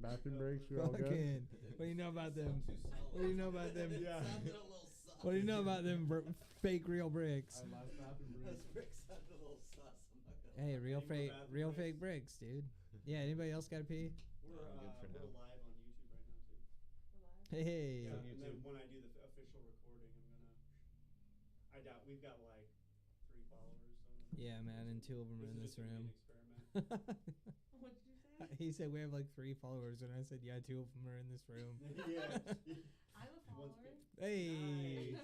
bathroom breaks. You're all good. Fucking. What do you know about them? What do you know about them? Yeah. What do you know about them fake real bricks? Our last bathroom break. Those bricks sounded a little sus. I'm not gonna Hey, lie. real fake bricks, dude. Yeah. Anybody else got to pee? We're live on YouTube right now too. Hey. Yeah, and then when I do the official recording, I doubt we've got like 3 followers. So Yeah, man, and 2 of them are in this room. Experiment. What did you say? He said we have like 3 followers, and I said, yeah, 2 of them are in this room. Yeah. I'm a follower. Hey. Nice.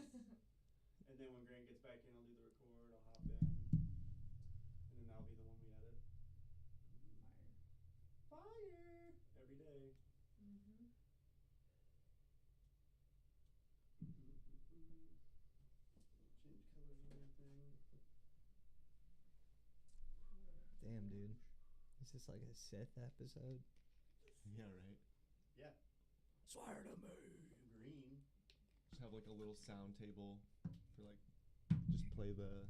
And then when Grant gets back in, I'll do the record. I'll hop in, and then that'll be the one we edit. Fire every day. Mm-hmm. Change colors and everything. Damn, dude. Is this like a Sith episode? Yeah, right. Yeah. Swear to me. Green. Just have like a little sound table for like, just play the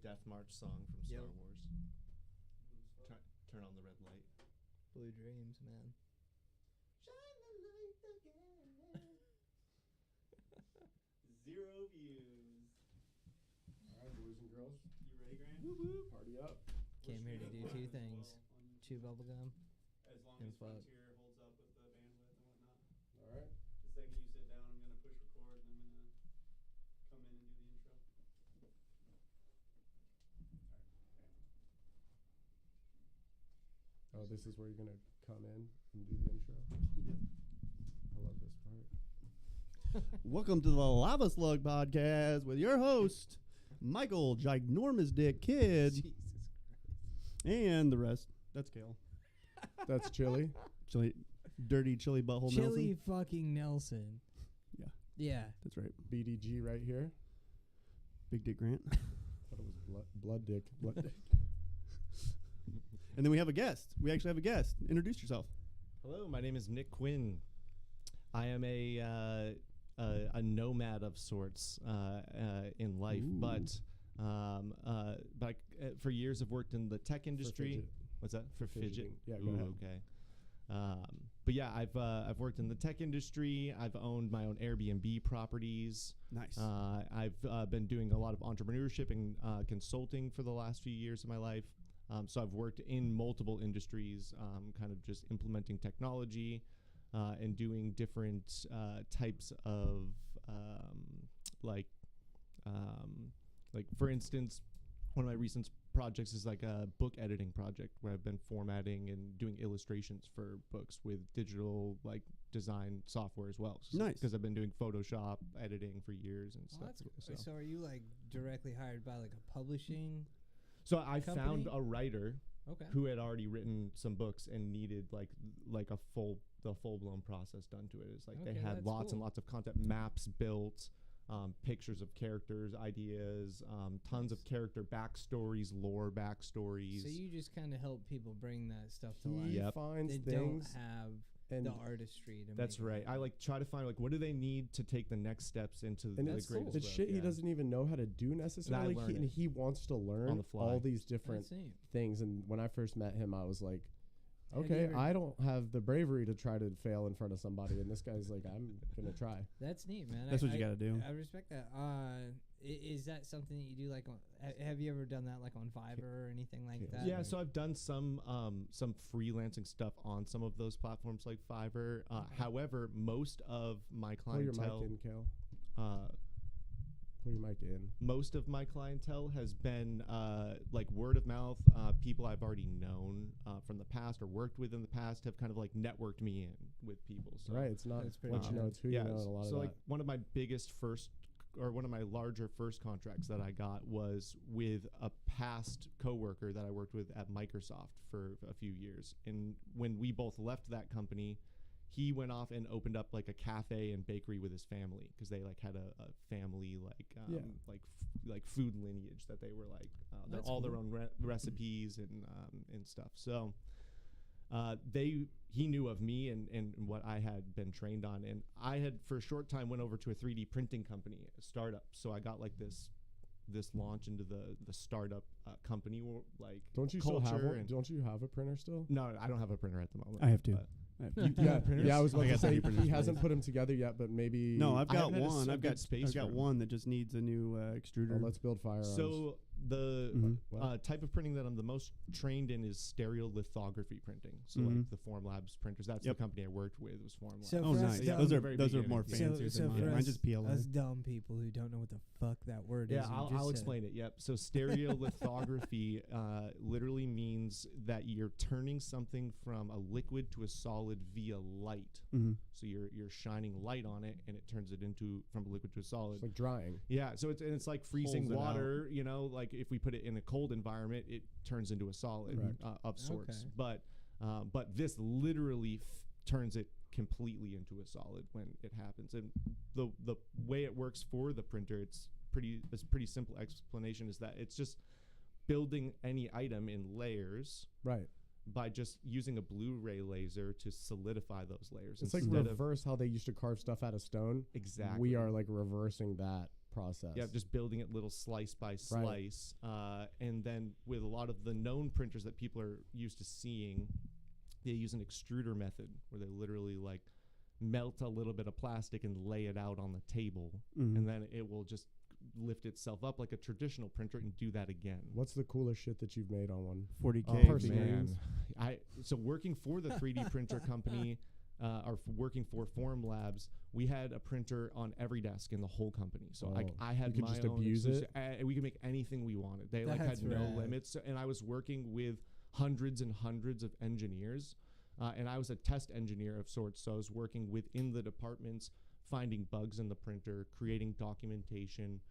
Death March song from Star Yep. Wars. Turn on the red light. Blue dreams, man. Shine the light again. 0 views. All right, boys and girls. You ready, Grant? Woo woo. Party up. Came here to do 2 things. Chew bubblegum. As long and as fuck. Frontier holds up with the bandwidth and whatnot. All right. The second you sit down, I'm gonna push record and I'm gonna come in and do the intro. Oh, this is where you're gonna come in and do the intro. Yep. I love this part. Welcome to the LavaSlug podcast with your host, Michael Ginormous Dick Kid, Jesus Christ. and the rest. That's Kale. That's chili. Dirty chili butthole Chili Nelson. fucking Nelson. Yeah. Yeah. That's right. BDG right here. Big Dick Grant. Thought it was blood dick. Blood dick. And then we have a guest. We actually have a guest. Introduce yourself. Hello, my name is Nick Quinn. I am a nomad of sorts in life, Ooh. but for years I've worked in the tech industry. fidget. What's that? For fidget? Fidgeting. Yeah, go Ooh, ahead. okay. But yeah, I've worked in the tech industry. I've owned my own Airbnb properties. Nice. I've been doing a lot of entrepreneurship and consulting for the last few years of my life. So I've worked in multiple industries, kind of just implementing technology and doing different types of like for instance, one of my recent projects is like a book editing project where I've been formatting and doing illustrations for books with digital like design software as well. Nice. Because I've been doing Photoshop editing for years and Oh, stuff. that's cool. So, So are you like directly hired by like a publishing? so I company? found a writer Okay. who had already written some books and needed like the full blown process done to it. It's like they Okay, had that's lots and cool. lots of content maps built, pictures of characters, ideas, tons of character backstories, lore backstories. So you just kind of help people bring that stuff to life. He Yep. finds They things don't have and the artistry to That's make it right. I happen. like try to find like what do they need to take the next steps into and the it's greatest it's road, shit he yeah. doesn't even know how to do necessarily. learn And it he wants to learn on the fly. all these different That's neat. things. And when I first met him, I was like, Have you okay, ever- I don't have the bravery to try to fail in front of somebody. And this guy's like, I'm gonna try. That's neat, man. That's what you got to do. I respect that. Is that something that you do? Like, have you ever done that, like on Fiverr or anything like that? Yeah, so I've done some freelancing stuff on some of those platforms like Fiverr. However, most of my Pull your clientele, mic in, Kel. uh, Pull your mic in. most of my clientele has been like word of mouth. People I've already known from the past or worked with in the past have kind of like networked me in with people. So Right, it's not That's pretty what you know, good. it's who yeah, you know, and a lot so of like that. one of my one of my larger first contracts that I got was with a past coworker that I worked with at Microsoft for a few years. And when we both left that company, he went off and opened up like a cafe and bakery with his family because they like had a family Yeah. like food lineage that they were like they're That's all their cool. own recipes and stuff. So he knew of me and what I had been trained on, and I had for a short time went over to a 3D printing company, a startup. So I got like this launch into the startup company like Don't you still have culture one? and Don't you have a printer still? no, I don't have a printer at the moment. I have two. but I was about I to got say 3D printers he in hasn't place. put them together yet, but maybe. No, I've I got haven't had a one. s- I've good got space I've got for 'em. one that just needs a new extruder. Let's build firearms. So the Mhm. type of printing that I'm the most trained in is stereolithography printing. So Mhm. like the Formlabs printers. That's Yep. the company I worked with was Formlabs. So Oh, for us nice. Yeah, Those from are the very those are beginning. more So- fancier so than for mine. Mine's us- just PLA. Us dumb people who don't know what the fuck that word Yeah, is. you I'll just said. explain it. Yep. So stereolithography literally means that you're turning something from a liquid to a solid via light. Mm-hmm. So you're shining light on it, and it turns it into from a liquid to a solid. it's like drying. Yeah, so it's like freezing Pulls it water. You know, like if we put it in a cold environment, it turns into a solid Correct. of sorts. Okay. But this literally turns it completely into a solid when it happens. And the way it works for the printer, it's pretty simple explanation is that it's just building any item in layers Right. by just using a Blu-ray laser to solidify those layers. It's like instead reverse how they used to carve stuff out of stone. Exactly. We are like reversing that process. Yeah, just building it little slice by slice. And then with a lot of the known printers that people are used to seeing, they use an extruder method where they literally like melt a little bit of plastic and lay it out on the table. Mhm. And then it will just lift itself up like a traditional printer and do that again. What's the coolest shit that you've made on one? 40K. personally. figurines. So working for the 3D printer company, working for Formlabs, we had a printer on every desk in the whole company. So Oh, I had you could my just own abuse it? we could make anything we wanted. They like That's had no rad. limits, and I was working with hundreds and hundreds of engineers, and I was a test engineer of sorts. So I was working within the departments, finding bugs in the printer, creating documentation.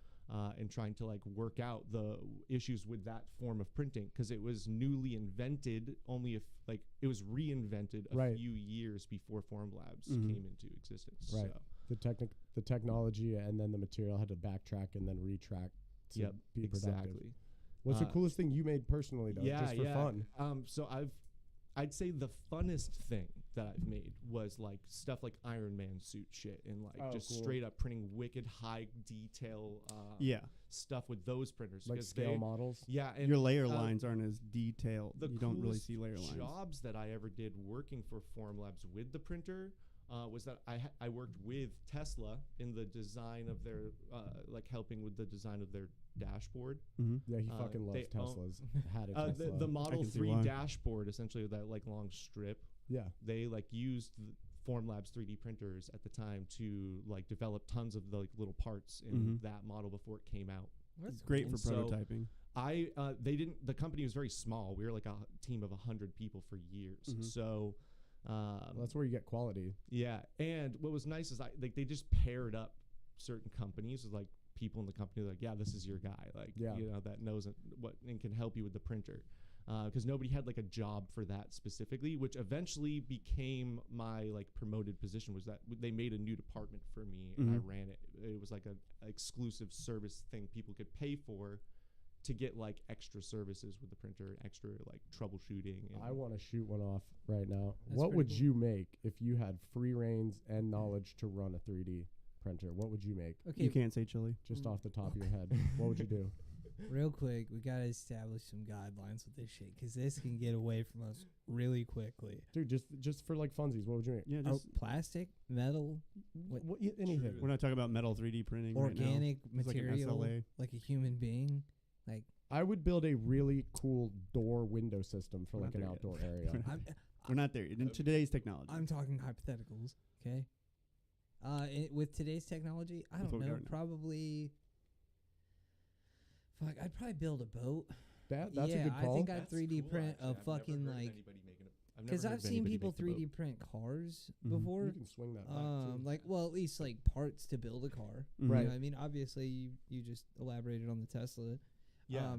And trying to like work out the issues with that form of printing because it was newly invented. It was reinvented a Right. few years before Formlabs Mhm. came into existence. Right. So, The technology and then the material had to backtrack and then retrack to yep, be productive. exactly. What's the Uh, coolest thing you made personally though? Just for fun. So I'd say the funnest thing that I've made was like stuff like Iron Man suit shit and like Oh, just cool. straight up printing wicked high detail Yeah. stuff with those printers Like because scale models. yeah, and Your layer uh, lines aren't as detailed. the You don't really coolest see layer lines. jobs that I ever did working for Formlabs with the printer was that I worked with Tesla in the design of their like helping with the design of their dashboard. Mm-hmm. Yeah, he Uh, fucking loves they own- Teslas. Had a Tesla. The Model can see 3 why. dashboard, essentially that like long strip, yeah. they like used Formlabs 3D printers at the time to like develop tons of the like little parts in Mhm. that model before it came out. That's Great for And so- prototyping. The company was very small. We were like a team of 100 people for years. Mhm. So Well, that's where you get quality. yeah, and what was nice is they just paired up certain companies with like people in the company like, yeah, this is your guy, like Yeah. you know that knows what and can help you with the printer, because nobody had like a job for that specifically, which eventually became my like promoted position. Was that they made a new department for me and I Mhm. ran it. It was like a exclusive service thing people could pay for to get like extra services with the printer, extra like troubleshooting. And I want to shoot one off right now. That's What pretty would cool. you make if you had free reins and knowledge to run a 3D printer? What would you make? Okay, You can't say chili. Just off the top of your head. What would you do? real quick, we gotta establish some guidelines with this shit because this can get away from us really quickly. Dude, just for like funsies, what would you make? Yeah, Oh, just plastic, metal, what- Anything. we're not talking about metal 3D printing right now. organic It's like an material, SLA. like a human being. Like I would build a really cool door window system for We're like not an there yet. outdoor area. I'm, We're not there yet. In today's technology. I'm talking hypotheticals, okay? With today's technology, I That's don't what we know, got now. probably. Fuck, I'd probably build a boat. That's yeah, a good call. I think I'd That's 3D cool, print actually. a I've never fucking heard of like. anybody making a- I've Because never heard I've of seen anybody people make the boat. 3D print cars Mhm. before. You can swing that back too. Like, well, at least like parts to build a car. Mhm. Right. You know what I mean, obviously, you just elaborated on the Tesla. Yeah.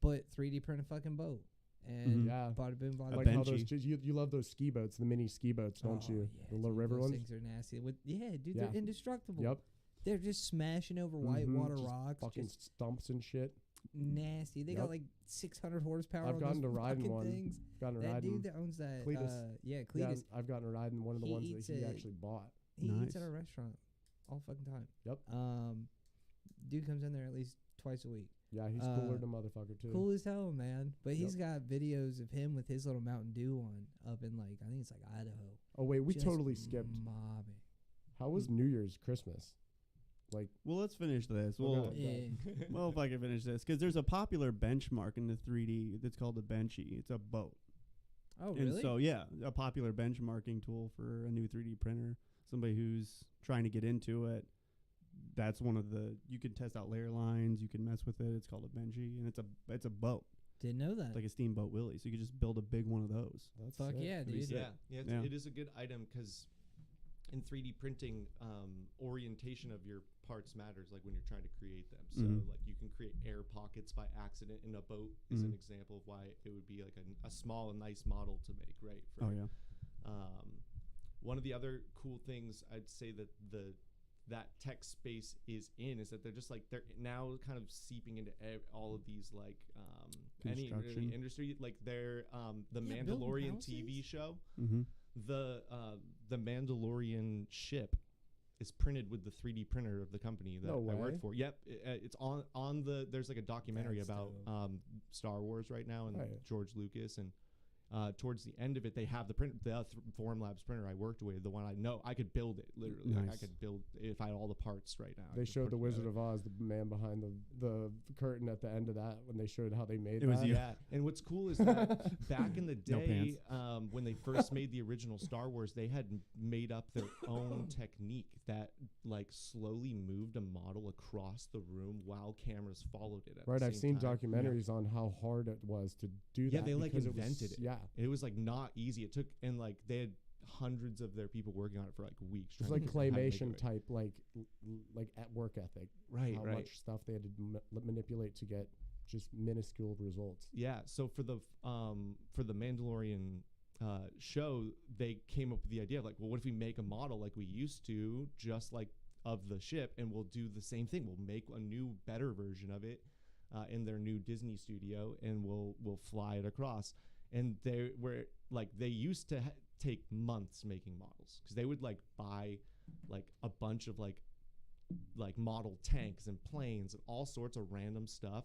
But 3D print a fucking boat. And Mhm. Yeah. bada boom, bada Like boom. how those Benchy. you love those ski boats, the mini ski boats, don't Oh, you? yeah, The little dude, river those ones. things are nasty. Yeah, dude, Yeah. they're indestructible. Yep. They're just smashing over Mhm, whitewater just rocks. Fucking Just stumps and shit. nasty. They Yep. got like 600 horsepower. I've on gotten those to ride in fucking one. things. Gotten to That ride dude in. that owns that, Cletus. yeah, Yeah, Cletus, I've gotten to ride in one of the he ones eats that he it. actually bought. he eats at Nice. a restaurant all fucking time. Yep. Dude comes in there at least twice a week. Yeah, he's Uh, cooler than a motherfucker too. Cool as hell, man. But he's Yep. got videos of him with his little Mountain Dew on up in like I think it's like Idaho. Oh wait, we just totally skipped. mobbing. How was New Year's, Christmas? Like, Well, let's finish this. Okay. Well, Yeah. well, if I can finish this, because there's a popular benchmark in the 3D that's called a benchy. It's a boat. Oh, And really? so, yeah, a popular benchmarking tool for a new 3D printer. Somebody who's trying to get into it. That's one of the. You can test out layer lines. You can mess with it. It's called a benchy, and it's a boat. Didn't know that. It's like a steamboat Willie. So you could just build a big one of those. that's Fuck sick. yeah, That'd be dude. sick. Yeah, Yeah. it is a good item because in 3D printing, orientation of your parts matters. Like when you're trying to create them, so Mhm. like you can create air pockets by accident in a boat is an Mhm. example of why it would be like a small and nice model to make, right? For, Oh yeah. One of the other cool things I'd say that that tech space is in is that they're just like they're now kind of seeping into all of these like any really Construction. industry, like they're the Yeah, building Mandalorian TV houses? show. Mm-hmm. The Mandalorian ship is printed with the 3D printer of the company that No I way. work for. Yep, it's on the. There's like a documentary That's about dope. Star Wars right now and Right. George Lucas, and towards the end of it, they have the print, the Formlabs printer I worked with, the one I know I could build it literally. Like I Nice. could build if I had all the parts right now. I They could showed put the it Wizard together. of Oz, the man behind the curtain at the end of that when they showed how they made It was that. you. Yeah, and what's cool is that back in the No day, when they first made the original Star Wars, they had made up their own technique that like slowly moved a model across the room while cameras followed it. At Right, the I've same seen time. documentaries on how hard it was to do that. Yeah, they like because it was- invented it. Yeah, It was like not easy. It took and like they had hundreds of their people working on it for like weeks. it was trying like to figure out how to make it claymation right. type, like at work ethic. Right, how right. much stuff they had to manipulate to get just minuscule results. Yeah, so for the Mandalorian show, they came up with the idea of like, well, what if we make a model like we used to, just like of the ship, and we'll do the same thing. We'll make a new, better version of it in their new Disney studio, and we'll fly it across. And they were like, they used to take months making models because they would like buy like a bunch of like model tanks and planes and all sorts of random stuff,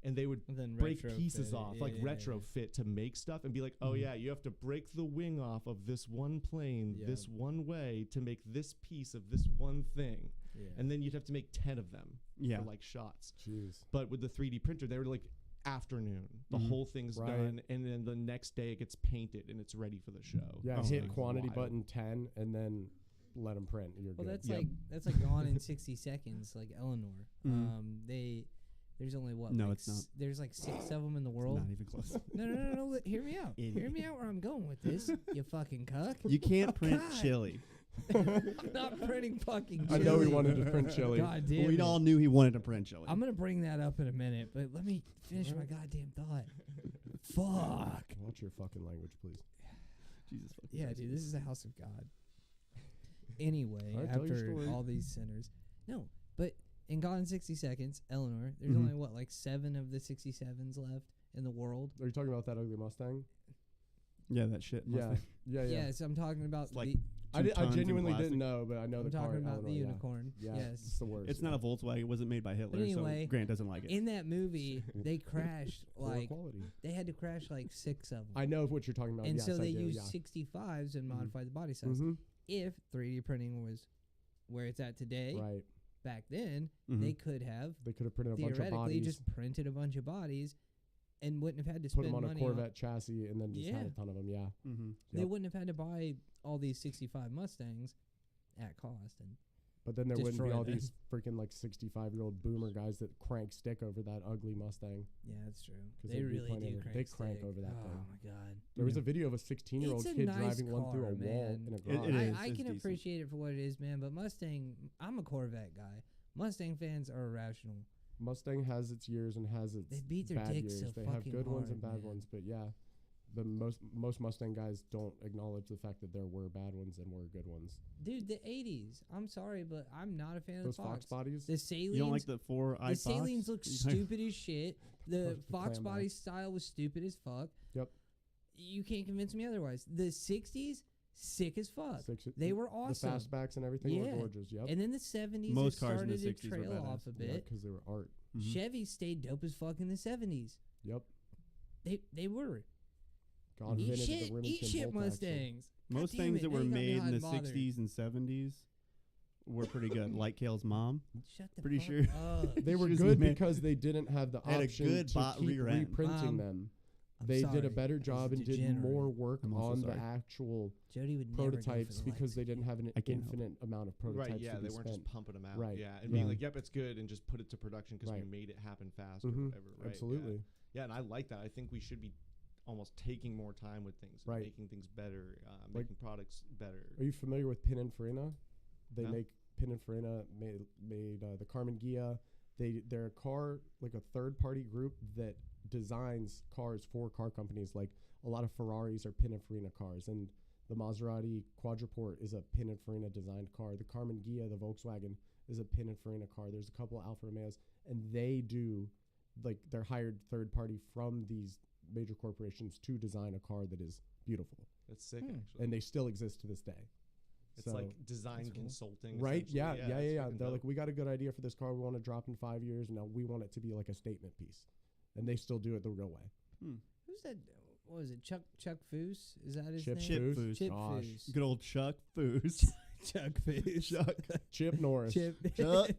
and they would And then break retrofit pieces it. off, Yeah, like yeah, yeah. retrofit to make stuff and be like, oh Mhm. yeah, you have to break the wing off of this one plane Yeah. this one way to make this piece of this one thing. Yeah. And then you'd have to make 10 of them Yeah. for like shots. Jeez. But with the 3D printer, they were like afternoon. The Mhm. whole thing's Right. done, and then the next day it gets painted and it's ready for the show. Yeah, Oh, hit like quantity wild. button 10 and then let them print. You're Well, good. that's Yep. that's like Gone in 60 Seconds, like Eleanor. Mhm. There's only what? No, like it's not. There's like 6 of them in the It's world. not even close. No. Hear me out. Hear Idiot. me out where I'm going with this. You fucking cuck. You can't print God. chili. I'm not printing fucking I chili. know he wanted to print chili. God damn We it. all knew he wanted to print chili. I'm gonna bring that up in a minute, but let me finish my goddamn thought. Fuck. Watch your fucking language, please. Jesus fucking Yeah, Christ. dude, this is the house of God. Anyway, All right, tell your after story. all these sinners. No, but in Gone in 60 Seconds, Eleanor, there's Mhm. only what, like 7 of the 67s left in the world? Are you talking about that ugly Mustang? Yeah, that shit. Yeah. Mustang. Yeah, yeah. Yes, I'm talking about It's like the I 2 tons in genuinely plastic. didn't know, but I know I'm the car. talking about the Eleanor, yeah. unicorn. Yeah, Yes. it's the worst. It's not a Volkswagen. It wasn't made by Hitler, anyway, so Grant doesn't like it. In that movie, they crashed Poor like quality. they had to crash like 6 of them. I know what you're talking about. and yes, so I they do, used yeah. 65s and modified the body size. Mhm. If 3D printing was where it's at today, Right. back then, Mhm. they could have They could have printed a bunch of theoretically bodies, just printed a bunch of bodies and wouldn't have had to put spend them on a money Corvette chassis, and then just had Yeah. a ton of them. Yeah. Mhm. They Yep. wouldn't have had to buy all these 65 Mustangs at cost. And But then there wouldn't be Destroy all them. these freaking like 65-year-old boomer guys that crank stick over that ugly Mustang. yeah, that's true. 'Cause They there'd be really plenty do of it. crank They crank stick. over that oh thing. my god. There was Yeah. a video of a 16-year-old It's a kid nice driving one through a car, wall man. in a It garage. is. I It's can decent. appreciate it for what it is, man. But Mustang, I'm a Corvette guy. Mustang fans are irrational. Mustang has its years and has its They beat their bad dicks years. so They have fucking good ones and hard, bad man. ones, but yeah, the most Mustang guys don't acknowledge the fact that there were bad ones and were good ones. Dude, the 80s. I'm sorry, but I'm not a fan Those of the Fox Fox. bodies. The Salines, You don't like the 4-eyed the Salines Fox? look You- stupid as shit. The The Fox clam body backs. style was stupid as fuck. Yep. You can't convince me otherwise. The 60s, sick as fuck. They were the awesome. fastbacks and everything Yeah. were gorgeous. Yep. And then the 70s, Most it cars in the started to 60s were trail off badass. a Yeah, bit. because they were art. Mhm. Chevy stayed dope as fuck in the 70s. Yep. They were. gone Eat vintage. shit, the Remington eat shit bolt action. Mustangs. Most God damn things it, that now were you got me made hot in the and bothered. 60s and 70s were pretty good. Like Kale's mom. Shut the Pretty fuck sure. up. They were She was good made- because they didn't have the Had a option good to bot keep rear end. reprinting them. I'm They sorry, did a better as job and did degenerate. more work I'm also on the sorry. actual Jody would never go for prototypes the because likes they of didn't you. have an I can't help infinite amount of prototypes. Right, yeah, to they be weren't spent. just pumping them out. Right, Yeah, and yeah. being like, yep, it's good, and just put it to production because we Right. made it happen fast or Mhm, whatever. Right, absolutely. Yeah, and I like that. I think we should be almost taking more time with things, Right. making things better, Like- making products better. Are you familiar with Pininfarina? They No. make Pininfarina made the Carmen Ghia. They're a car, like a third party group that designs cars for car companies. Like a lot of Ferraris are Pininfarina cars, and the Maserati Quadriport is a Pininfarina designed car. The Carmen Ghia, the Volkswagen, is a Pininfarina car. There's a couple of Alfa Romeos, and they do, like, they're hired third party from these major corporations to design a car that is beautiful, That's sick, Hmm. actually. and they still exist to this day. It's So- like design That's cool. consulting. Right? essentially. Yeah. it's They're fucking like, dope. we got a good idea for this car. We want to drop in 5 years, and now we want it to be like a statement piece. And they still do it the real way. Who's that? What was it? Chuck Foose? Is that his Chip name? Chip Foose. Foose. Chip Gosh. Foose. Good old Chuck Foose. Chuck Foose. Chuck. Chip Norris. Chip. Chuck.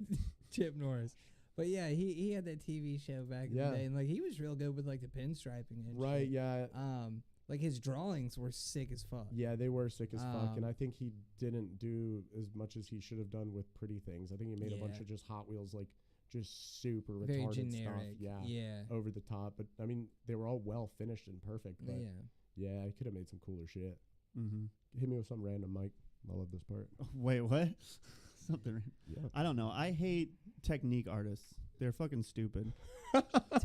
Chip Norris. But yeah, he had that TV show back in Yeah. the day, and like he was real good with like the pinstriping and Right. shit. Yeah. Like his drawings were sick as fuck. Yeah, they were sick as fuck, and Um, I think he didn't do as much as he should have done with pretty things. I think he made a bunch Yeah. of just Hot Wheels, like just super Very retarded generic. stuff. Yeah, Yeah. over the top. But I mean, they were all well finished and perfect. But Yeah. yeah, I could have made some cooler shit. Mm-hmm. Hit me with some random, Mike. I love this part. Wait, what? Something. Yeah. I don't know. I hate technique artists. They're fucking stupid.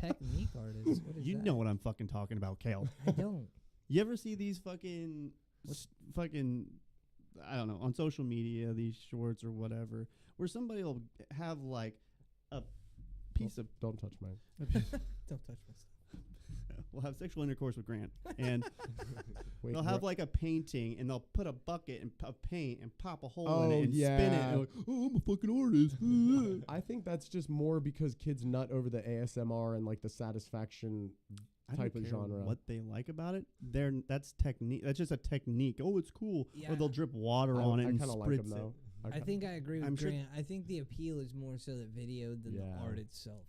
Technique artists. What is You that? know what I'm fucking talking about, Kale. I don't. You ever see these fucking, I don't know, on social media, these shorts or whatever, where somebody will have like a piece of, Don't touch mine. Don't touch my stuff. will have sexual intercourse with Grant, and Wait, they'll have like a painting, and they'll put a bucket of paint and pop a hole in Oh, it and spin it. yeah. And like, oh, I'm a fucking artist. I think that's just more because kids nut over the ASMR and like the satisfaction I don't type of care genre. what they like about it. That's technique. That's just a technique. Oh, it's cool. Yeah. Or they'll drip water on it I and kind of like spritz them it. though. I think I agree with I'm sure- Grant. I think the appeal is more so the video than the Yeah. art itself.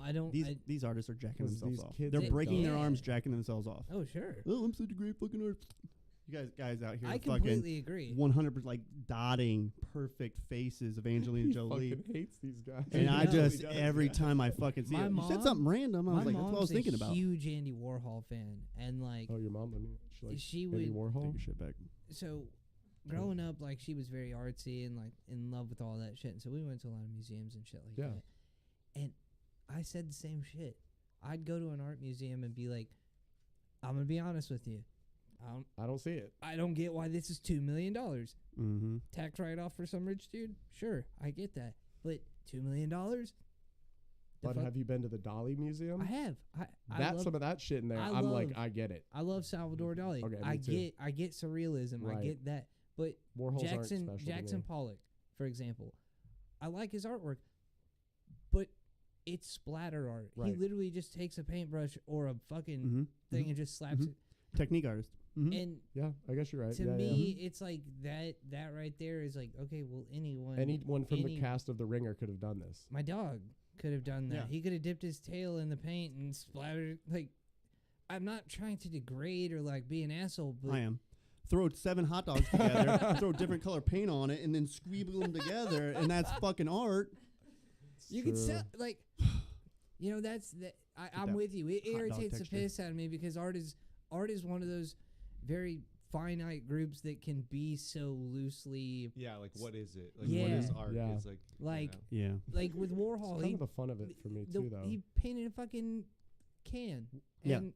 I don't. These artists are jacking 'Cause themselves these off. kids They're are breaking their dumb. arms, jacking themselves off. oh sure. Oh, I'm such a great fucking artist. You guys out here I fucking completely agree. 100% like dotting perfect faces of Angelina he Jolie. fucking hates these guys. And I No, just he does, every yeah. time I fucking see My it, you said mom- something random. I My was like, that's mom's what I was thinking a about. huge Andy Warhol fan, and like Oh, your mom? Let me. she Andy would. Warhol. Take your shit back. So growing up, like she was very artsy and like in love with all that shit. And so we went to a lot of museums and shit like Yeah. that. And I said the same shit. I'd go to an art museum and be like, I'm gonna be honest with you. I don't see it. I don't get why this is $2 million. Mm-hmm. Tax write off for some rich dude? Sure, I get that. But $2 million? But have you been to the Dali Museum? I have. I That's love, some of that shit in there. I I'm like, love- I get it. I love Salvador Dali. Okay, me too. I get surrealism. I Right. get that. But Warhols Jackson aren't special Jackson to me. Pollock, for example, I like his artwork, but it's splatter art. He Right. literally just takes a paintbrush or a fucking Mm-hmm. thing and just slaps Mhm. Technique artist. it. Mm-hmm. And Yeah, I guess you're right. to yeah, me, yeah. it's like that right there is like, okay, well, anyone Anyone from the any- cast of The Ringer could have done this. my dog could have done that. Yeah. He could have dipped his tail in the paint and splattered. Like, I'm not trying to degrade or like be an asshole, but I am. Throw 7 hot dogs together, throw different color paint on it, and then squeeze them together, and that's fucking art. you can True. sell like, you know, that's that. I'm that with you. It hot dog irritates the texture. piss out of me because art is one of those very finite groups that can be so loosely Yeah, like what is it? Like Yeah. what is art? Yeah. It's like like Yeah. like with It's Warhol. kind He, of the fun of it for me too, though. he painted a fucking can. Yeah. And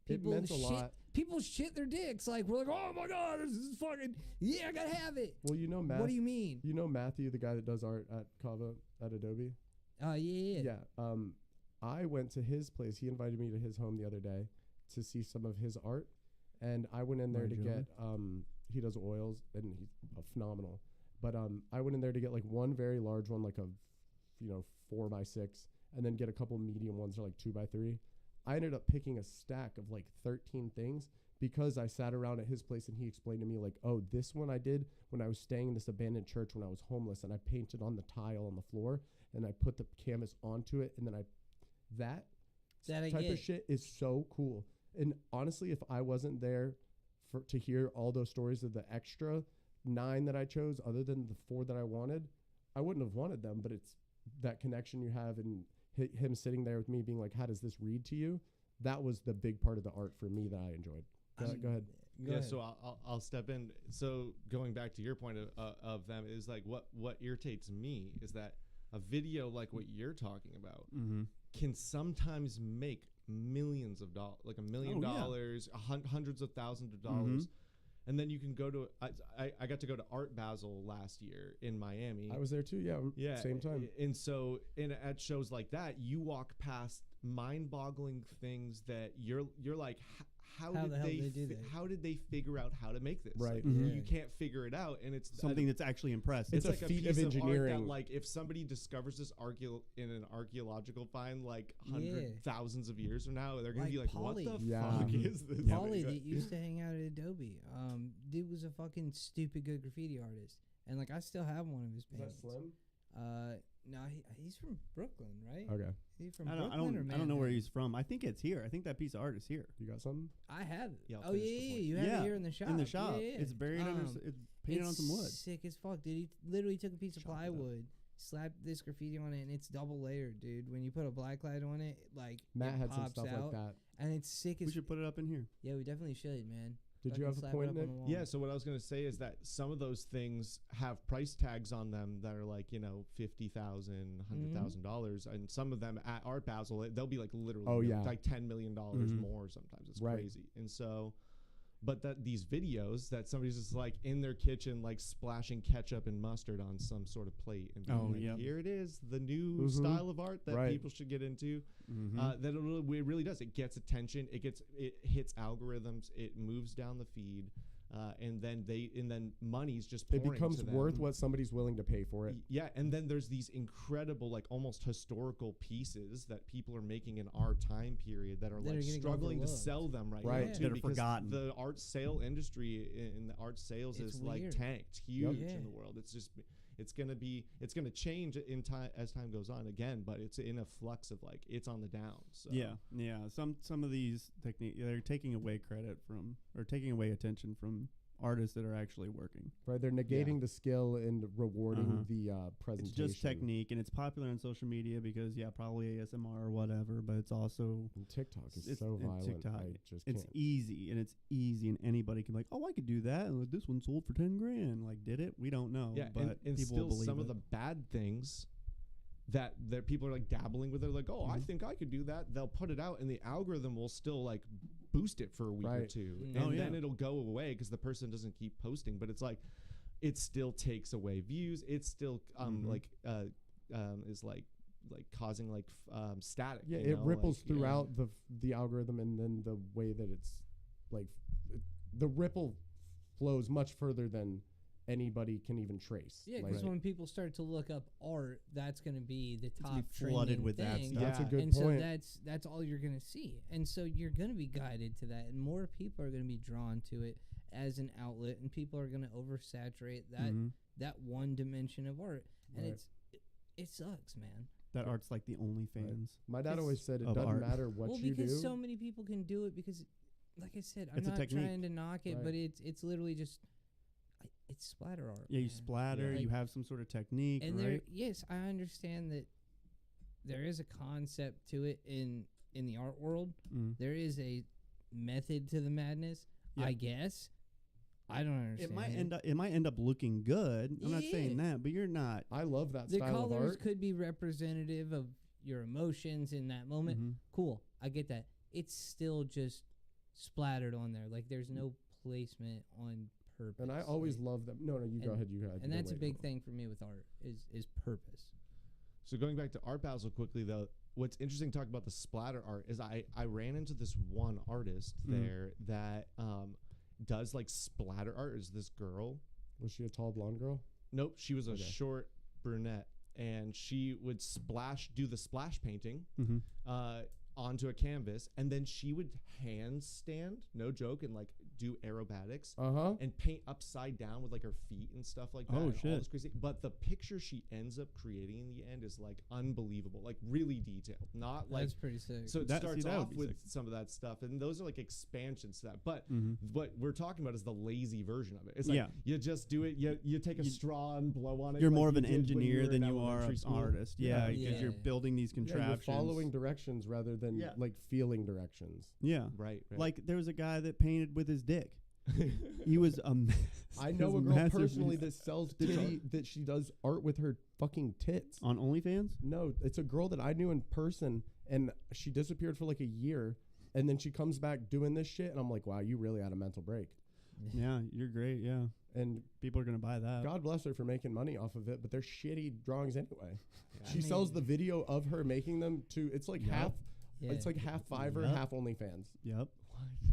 It people meant a shit. lot. People shit their dicks. Like we're like, oh my god, this is fucking yeah, I gotta have it. Well, you know, What do you mean? You know Matthew, the guy that does art at Kava at Adobe. Yeah. Yeah. I went to his place. He invited me to his home the other day to see some of his art, and I went in there to Marjorie? get. He does oils, and he's phenomenal. But I went in there to get like one very large one, like a, 4x6, and then get a couple medium ones, that are like 2x3. I ended up picking a stack of like 13 things because I sat around at his place and he explained to me like, oh, this one I did when I was staying in this abandoned church when I was homeless, and I painted on the tile on the floor and I put the canvas onto it, and then that I type get. of shit is so cool. And honestly, if I wasn't there to hear all those stories of the extra 9 that I chose, other than the 4 that I wanted, I wouldn't have wanted them. But it's that connection you have, and him sitting there with me being like, how does this read to you? That was the big part of the art for me that I enjoyed. Go ahead. Go ahead. So I'll step in. So going back to your point of them is like what irritates me is that a video like what you're talking about can sometimes make millions of dollars, like $1 million, hundreds of thousands of dollars. And then you can go to, I got to go to Art Basel last year in Miami. I was there too. Yeah. Same time. And so at shows like that, you walk past mind-boggling things that you're like, how did they figure out how to make this? Right. Like, Yeah. You can't figure it out, and it's Something that's actually impressive. It's a like feat piece of art engineering. that, like, if somebody discovers this in an archaeological find, like thousands of years from now, they're gonna Like be like, Polly. "What the Yeah. fuck is this?" Polly that used to hang out at Adobe. Dude was a fucking stupid good graffiti artist, and like I still have one of his Is that paintings. Slim? No, he's from Brooklyn, right? Okay. He's from I Brooklyn or don't know where Manhattan? he's from. I think it's here. I think that piece of art is here. You got something? I have it. Yeah, I'll Oh finish yeah, the point. you have Yeah, it here in the shop. In the shop, Yeah, yeah. it's buried under. It's painted on some wood. Sick as fuck, dude. He literally took a piece of Chopped it up. plywood, slapped this graffiti on it, and it's double layered, dude. When you put a black light on it, like Matt it had some pops stuff out, like that. and it's sick We as. should put it up in here. Yeah, we definitely should, man. Did you Fucking have a slap it point, up on Nick? the wall. Yeah, so what I was gonna say is that some of those things have price tags on them that are like, $50,000, $100,000, and some of them at Art Basel they'll be like literally like $10 million more sometimes. It's crazy. And so, but that these videos that somebody's just like in their kitchen like splashing ketchup and mustard on some sort of plate and being like, here it is, the new style of art that people should get into. That it really does. It gets attention. It hits algorithms. It moves down the feed, and then money's just pouring. It becomes to them. worth what somebody's willing to pay for it. Yeah, and then there's these incredible, like almost historical pieces that people are making in our time period that are like struggling to sell them right now too, that are because forgotten. the art sale industry in the art sales It's is like weird. tanked huge Yeah. in the world. It's gonna change in time as time goes on again, but it's in a flux of like it's on the down. So. Yeah. Some of these techniques, they're taking away credit from, or taking away attention from artists that are actually working. Right, they're negating the skill and rewarding the It's presentation. just technique, and it's popular on social media because probably ASMR or whatever, but it's also And TikTok is it's- so and violent. TikTok, I just it's can't. easy, and anybody can be like, oh, I could do that, and like, this one sold for 10 grand. Like, did it? We don't know. Yeah, but and people still will believe some it. of the bad things that people are like dabbling with. They're like, oh, I think I could do that. They'll put it out, and the algorithm will still like boost it for a week or Right. two, Mm. and Oh, then yeah. it'll go away because the person doesn't keep posting. But it's like, it still takes away views. It still is like causing like static. Yeah, you it know, ripples like, throughout the algorithm, and then the way that it's like the ripple flows much further than anybody can even trace. Yeah, Like, because when people start to look up art, that's going to be the gonna be top flooded trending with that thing. stuff. That's a Yeah. good and point. so that's all you're going to see. And so you're going to be guided to that, and more people are going to be drawn to it as an outlet, and people are going to oversaturate that one dimension of art. And Right. it sucks, man. that art's like the OnlyFans. my dad It's always said it of doesn't art. matter what Well, you because do. so many people can do it because, like I said, I'm It's a not technique. trying to knock it, Right. but it's literally just it's splatter art. Yeah, you man. splatter. Like, you have some sort of technique, and right? yes, I understand that there is a concept to it in the art world. There is a method to the madness, Yeah. I guess. I don't understand. It might end up looking good. I'm not saying Yeah. that, but you're not. I love that The style of colors art. could be representative of your emotions in that moment. Mhm. Cool, I get that. It's still just splattered on there. Like there's no placement on purpose. And I always Like, love them. No, you go and- ahead. You go ahead. and you that's a wait. big thing for me with art is purpose. So going back to Art Basel quickly though, what's interesting to talk about the splatter art is I ran into this one artist there that does like splatter art. Is this girl? Was she a tall blonde girl? Nope, she was a Okay. short brunette, and she would do the splash painting onto a canvas, and then she would handstand, no joke, and like do aerobatics and paint upside down with like her feet and stuff like that. Oh, and shit. all this crazy. But the picture she ends up creating in the end is like unbelievable, like really detailed, not like. That's pretty sick. So it That- starts see, that would off be with sick. some of that stuff, and those are like expansions to that. But Mhm. what we're talking about is the lazy version of it. It's like Yeah. you just do it. You take a straw and blow on it. You're like more of you an did when engineer were than in you are elementary an school. artist. Yeah, because Yeah. you're building these Yeah, you're contraptions. following directions rather than Yeah. like feeling directions. Yeah. Right. Like there was a guy that painted with his dick. He was I know a girl personally that sells titty that she does art with her fucking tits. on OnlyFans. No, it's a girl that I knew in person, and she disappeared for like a year, and then she comes back doing this shit, and I'm like, wow, you really had a mental break. Yeah, you're great. Yeah, And people are gonna buy that. God bless her for making money off of it, but they're shitty drawings anyway. Yeah. She sells the video of her making them to. It's like Yep. half. Yeah. It's like half Fiverr, Yep. half OnlyFans. Yep,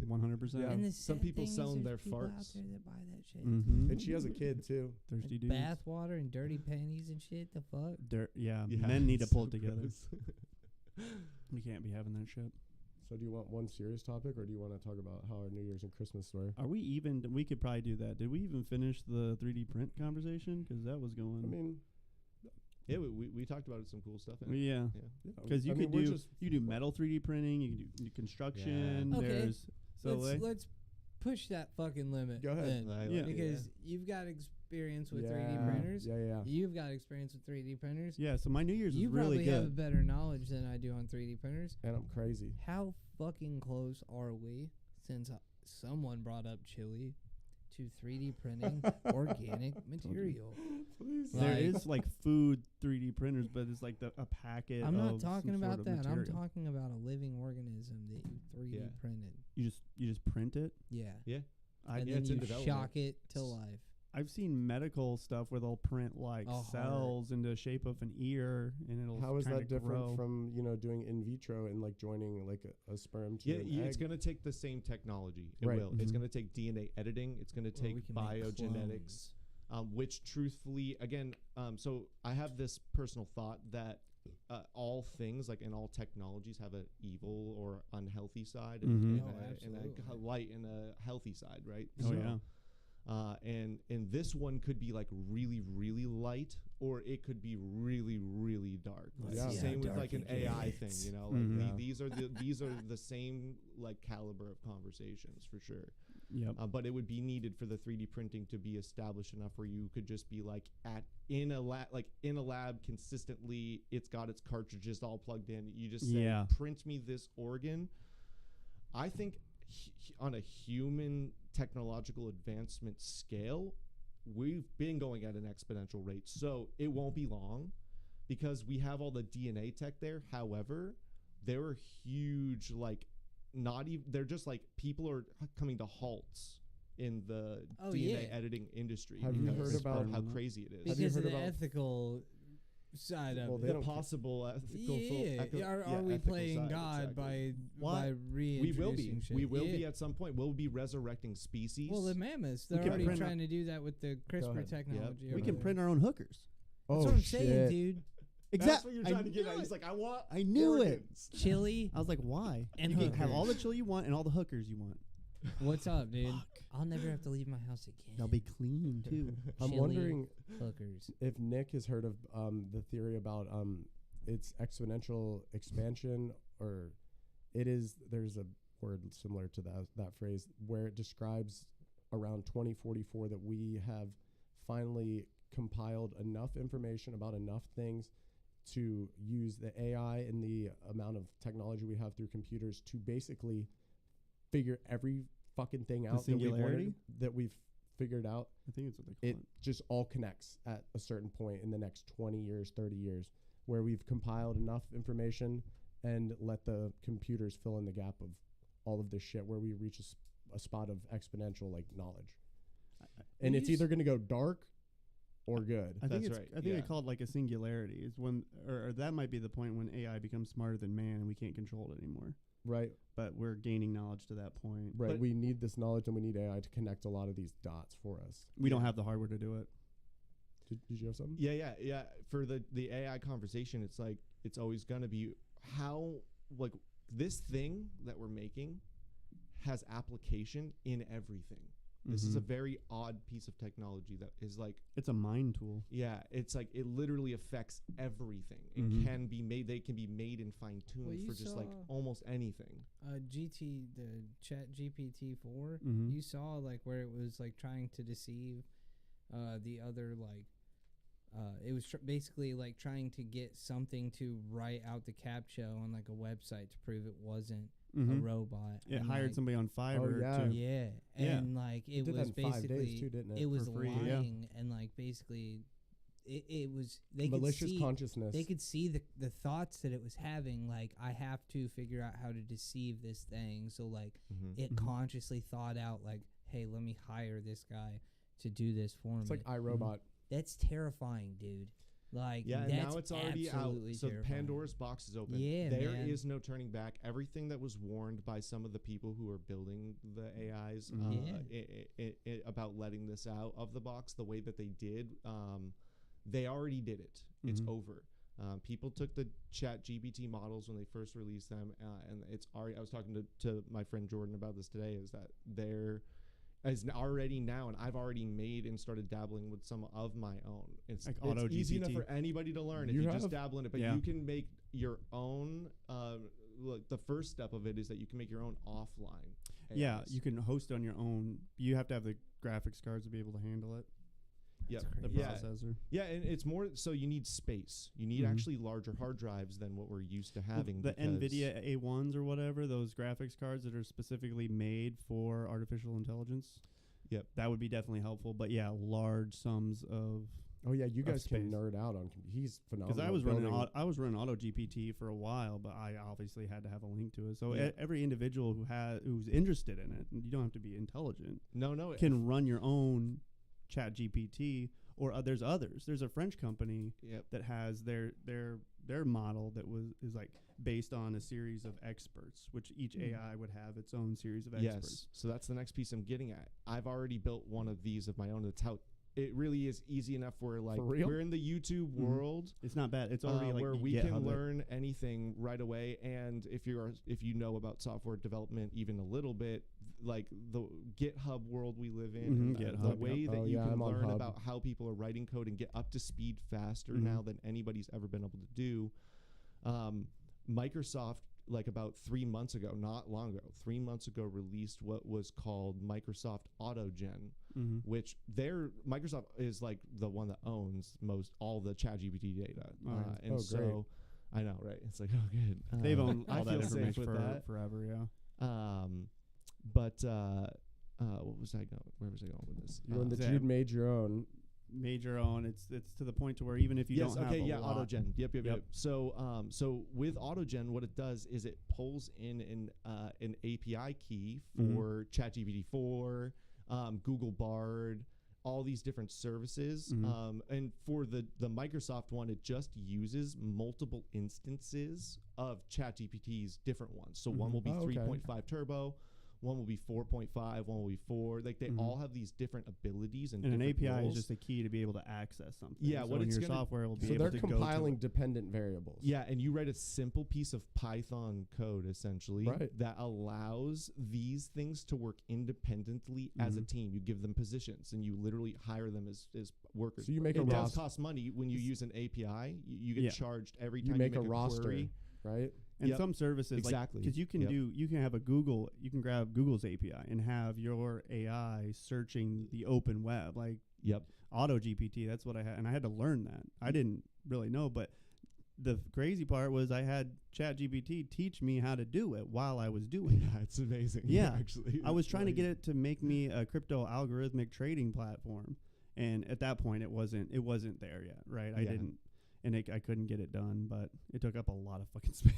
What? 100%. Yeah. And the Some sad people thing is selling there's their people out farts. there that buy that shit. Mm-hmm. And she has a kid too. Thirsty dudes. Bath water and dirty panties and shit. The fuck. Yeah, Yeah, men need to it's pull so it together. gross. We can't be having that shit. So do you want one serious topic, or do you want to talk about how our New Year's and Christmas were? Are we even? We could probably do that. Did we even finish the 3D print conversation? Because that was going. I mean, Yeah, we talked about some cool stuff. In it. yeah. Yeah. Because you I could mean, we're do just- you do metal 3D printing. You can do construction. Yeah. Okay. There's so Let's push that fucking limit. Go ahead. then, I like Yeah. it, because you've got experience with 3D Yeah. printers. Yeah. You've got experience with 3D printers. yeah. So my New Year's You was really probably have good. better knowledge than I do on 3D printers. And I'm crazy. How fucking close are we, since someone brought up chili, to 3D printing organic material? Please. There Like- is like food 3D printers, but it's like a packet. I'm not of talking some sort about of that. I'm material. talking about a living organism that you 3D Yeah. printed. You just print it. Yeah. I, And yeah, then it's in you development. shock it to life. I've seen medical stuff where they'll print like A heart. cells into the shape of an ear, and it'll. How is kinda that different grow. from doing in vitro and like joining like a sperm to Yeah, an it's egg? going to take the same technology. It Right. will. It's Mhm. going to take DNA editing. It's going to Or we take can make biogenetics, clones. which truthfully, again, so I have this personal thought that all things, like in all technologies, have an evil or unhealthy side, Mhm. and, Oh, and a absolutely. light and a healthy side, right? Oh yeah. And this one could be like really, really light, or it could be really, really dark. Let's Yeah. see how Same with dark like an it AI thing, gets. you know. Mhm. Like Yeah. these are the same like caliber of conversations for sure. Yep. But it would be needed for the 3D printing to be established enough where you could just be like in a lab consistently. It's got its cartridges all plugged in. You just say, Yeah. print me this organ. I think on a human technological advancement scale, we've been going at an exponential rate. So it won't be long because we have all the DNA tech there. However, there are huge, like, not even, they're just like people are coming to halts in the Oh, DNA yeah. editing industry. Have you because heard about- of how crazy it is? Have you Because of heard the about- ethical side of Well, they it. The don't ca- possible ethical Yeah, are we ethical playing side, God exactly. by We will be. reintroducing shit? We will be Yeah. at some point. We'll be resurrecting species. Well, the mammoths, they're can already print trying to do that with the CRISPR ahead. technology. We over can there. print our own hookers. Oh, That's what I'm shit. saying, dude. That's what you're trying to get at. He's like, I want. I knew it. organs. Chili. I was like, why? And you can have all the hookers. chili you want and all the hookers you want. What's up, dude? I'll never have to leave my house again. They'll be clean too. I'm Chili. wondering Hookers. if Nick has heard of the theory about its exponential expansion, or there's a word similar to that phrase where it describes around 2044 that we have finally compiled enough information about enough things to use the AI and the amount of technology we have through computers to basically figure every fucking thing out singularity? that we've figured out. I think it's what they call It just all connects at a certain point in the next 20 years, 30 years, where we've compiled enough information and let the computers fill in the gap of all of this shit, where we reach a spot of exponential like knowledge. And it's either going to go dark or good. I think That's it's right, I think yeah. they call it like a singularity. It's when or that might be the point when AI becomes smarter than man and we can't control it anymore. Right. But we're gaining knowledge to that point. Right. But- We need this knowledge and we need AI to connect a lot of these dots for us. We don't have the hardware to do it. Did you have something? Yeah. For the AI conversation, it's like it's always gonna be how like this thing that we're making has application in everything. This is a very odd piece of technology that is like, it's a mind tool. yeah, it's like it literally affects everything. It can be made, they can be made and fine tuned Well, you for just like saw- almost anything. the Chat GPT 4. You saw like where it was like trying to deceive the other like it was basically like trying to get something to write out the CAPTCHA on like a website to prove it wasn't a robot. It and, hired like, somebody on Fiverr yeah. to Yeah, Yeah. and like it did was that in 5 basically days too, didn't it? it was For free, yeah. lying and like basically it was they Malicious could see consciousness. they could see the thoughts that it was having. Like, I have to figure out how to deceive this thing. So like it consciously thought out like, hey, let me hire this guy to do this for It's me. like iRobot. That's terrifying, dude. Like, Yeah, and that's now it's already out. absolutely So terrifying. Pandora's box is open. Yeah, There man. is no turning back. Everything that was warned by some of the people who are building the AIs about letting this out of the box the way that they did, they already did it. It's over. People took the Chat GPT models when they first released them, and it's already. I was talking to my friend Jordan about this today. Is that there is already now, and I've already made and started dabbling with some of my own. It's, Like it's Auto easy enough GPT. for anybody to learn You if you have? just dabble in it. But Yeah. you can make your own. Look, the first step of it is that you can make your own offline. Yeah, AIs. you can host on your own. You have to have the graphics cards to be able to handle it. Yeah, The yeah. processor. Yeah, and it's more so you need space. You need actually larger hard drives than what we're used to having. The because- NVIDIA A1s or whatever, those graphics cards that are specifically made for artificial intelligence. Yep. That would be definitely helpful. But yeah, large sums of. Oh yeah, you Of guys can space. nerd out on. He's phenomenal. Because I was running building- I was running Auto GPT for a while, but I obviously had to have a link to it. So Yeah. every individual who's interested in it, and you don't have to be intelligent, No, can run your own Chat GPT. Or there's others. There's a French company Yep. that has their model that is like based on a series of experts, which each AI would have its own series of experts. Yes. So that's the next piece I'm getting at. I've already built one of these of my own. That's how it really is easy enough where like For real? we're in the YouTube world It's not bad. It's already like where you we get how can the- learn anything right away. And if you know about software development even a little bit, like the GitHub world we live in, and the GitHub, way yep. that Oh, you yeah, can I'm on learn Hub. about how people are writing code and get up to speed faster now than anybody's ever been able to do. Microsoft, like about 3 months ago, not long ago, 3 months ago, released what was called Microsoft AutoGen, which Microsoft is like the one that owns all the ChatGPT data, Right. and Oh, so great. I know, right? It's like, oh, good. They've owned I all that feel safe information with that. forever. Yeah. But what was I going? Where was I going with this? You and the Zeb. Jude made your own. Major own. It's to the point to where even if you yes, don't have okay, a yeah, lot, AutoGen. Yep. Yep. So with AutoGen, what it does is it pulls in an API key Mhm. for ChatGPT 4, Google Bard, all these different services. Mhm. And for the Microsoft one, it just uses multiple instances of ChatGPT's different ones. So one will be Oh, okay. 3.5 Turbo. One will be 4.5, one will be 4. Like they Mhm. all have these different abilities and and an different API roles. is just a key to be able to access something. Yeah, so what in it's your gonna- software will be So able they're to go to compiling it. dependent variables. Yeah, and you write a simple piece of Python code essentially Right. that allows these things to work independently as a Mhm. team. You give them positions and you literally hire them as workers. So you make it a does roster, cost money when you use an API. You get Yeah. charged every You time make a you make roster. query. right? And Yep. some services, Exactly. because you can Yep. you can have you can grab Google's API and have your AI searching the open web, like Yep. Auto GPT. That's what I had, and I had to learn that. I didn't really know, but the crazy part was I had ChatGPT teach me how to do it while I was doing it. Yeah, it's amazing. Yeah. actually. I was trying to get it to make me a crypto algorithmic trading platform, and at that point it wasn't there yet, right? I Yeah. didn't, and I couldn't get it done, but it took up a lot of fucking space.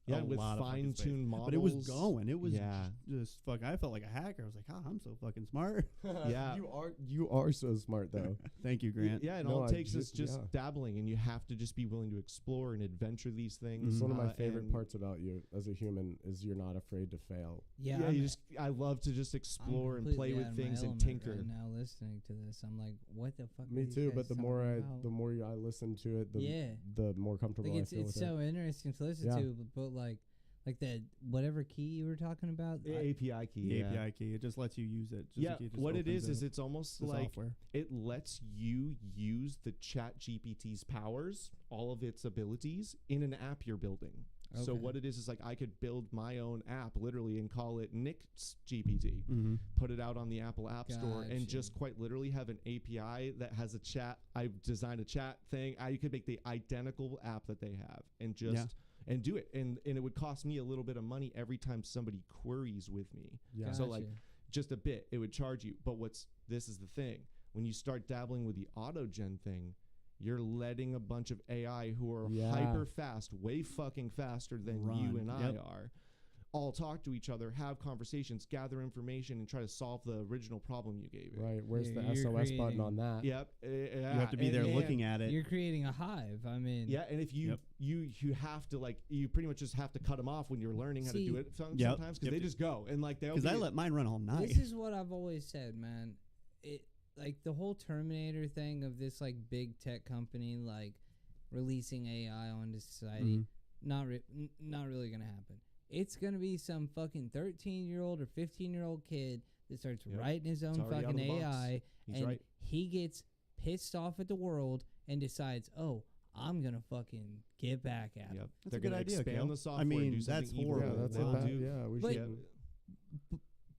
Yeah, a with lot of fucking space. fine-tuned models. But it was going. It was Yeah. just fuck. I felt like a hacker. I was like, oh, I'm so fucking smart. Yeah. You are so smart though. Thank you, Grant. Yeah, and No, all I it takes is ju- just yeah. dabbling, and you have to just be willing to explore and adventure these things. It's one of my Uh, favorite and- parts about you as a human is you're not afraid to fail. Yeah, Yeah, I'm, I love to just I'm explore and play completely with out of my things and element tinker. Right now, listening to this, I'm like, what the fuck? Me are these too, guys but the talking more about? I listen to it, Yeah. the more comfortable Like I it's feel it's with it. so interesting to listen Yeah. to, but like Like the whatever key you were talking about. API key. The yeah. API key. It just lets you use it. Just Yeah, it just what it opens is up it's almost the like software. it lets you use the Chat GPT's powers, all of its abilities, in an app you're building. So Okay. what it is like I could build my own app literally and call it Nick's GPT, Mm-hmm. put it out on the Apple App Store, and Gotcha. just quite literally have an API that has a chat. I've designed a chat thing. You could make the identical app that they have and just and do it. And it would cost me a little bit of money every time somebody queries with me. Yeah. So like Gotcha. just a bit, it would charge you. But this is the thing. When you start dabbling with the auto gen thing, you're letting a bunch of AI who are Yeah. hyper fast, way fucking faster than you Run. and I Yep. are, all talk to each other, have conversations, gather information, and try to solve the original problem you gave it. Right. Where's the You're SOS button creating- on that? Yep. You have to be there looking at it. You're creating a hive. I mean, Yeah, and if you Yep. you have to like you pretty much just have to cut them off when you're learning how to do See- it sometimes Yep. because Yep. they just go and like they'll Because I be- let mine run all night. this is what I've always said, man. It like the whole Terminator thing of this like big tech company like releasing AI onto society. Mhm. Not really gonna happen. It's gonna be some fucking 13-year-old or 15-year-old kid that starts Yep. writing his own already out fucking of the box. AI, He's and right. he gets pissed off at the world and decides, oh, I'm gonna fucking get back at Yep. him. That's They're a good gonna idea, expand Kel. the I software and mean, do something that's evil. horrible. Yeah, that's They'll a bad. do- Yeah, we But- should.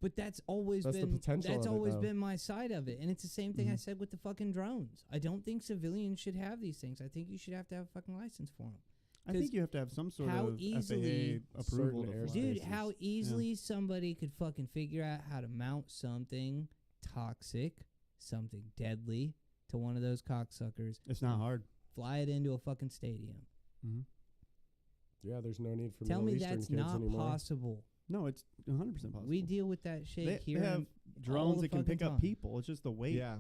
But that's always That's the been potential that's of it, always though. been my side of it, and it's the same thing I Mhm. said with the fucking drones. I don't think civilians should have these things. I think you should have to have a fucking license for them. I think you have to have some sort how of easily FAA approval certain to air fly. Dude, spaces. how easily somebody could fucking figure out how to mount something toxic, something deadly to one of those cocksuckers, It's not hard. fly it into a fucking stadium. Mm-hmm. Yeah, there's no need for Tell Middle me Eastern that's kids not anymore. possible. No, it's 100% possible. We deal with that shit they here. have all drones the that can fucking pick up time. people. It's just the weight. Yeah.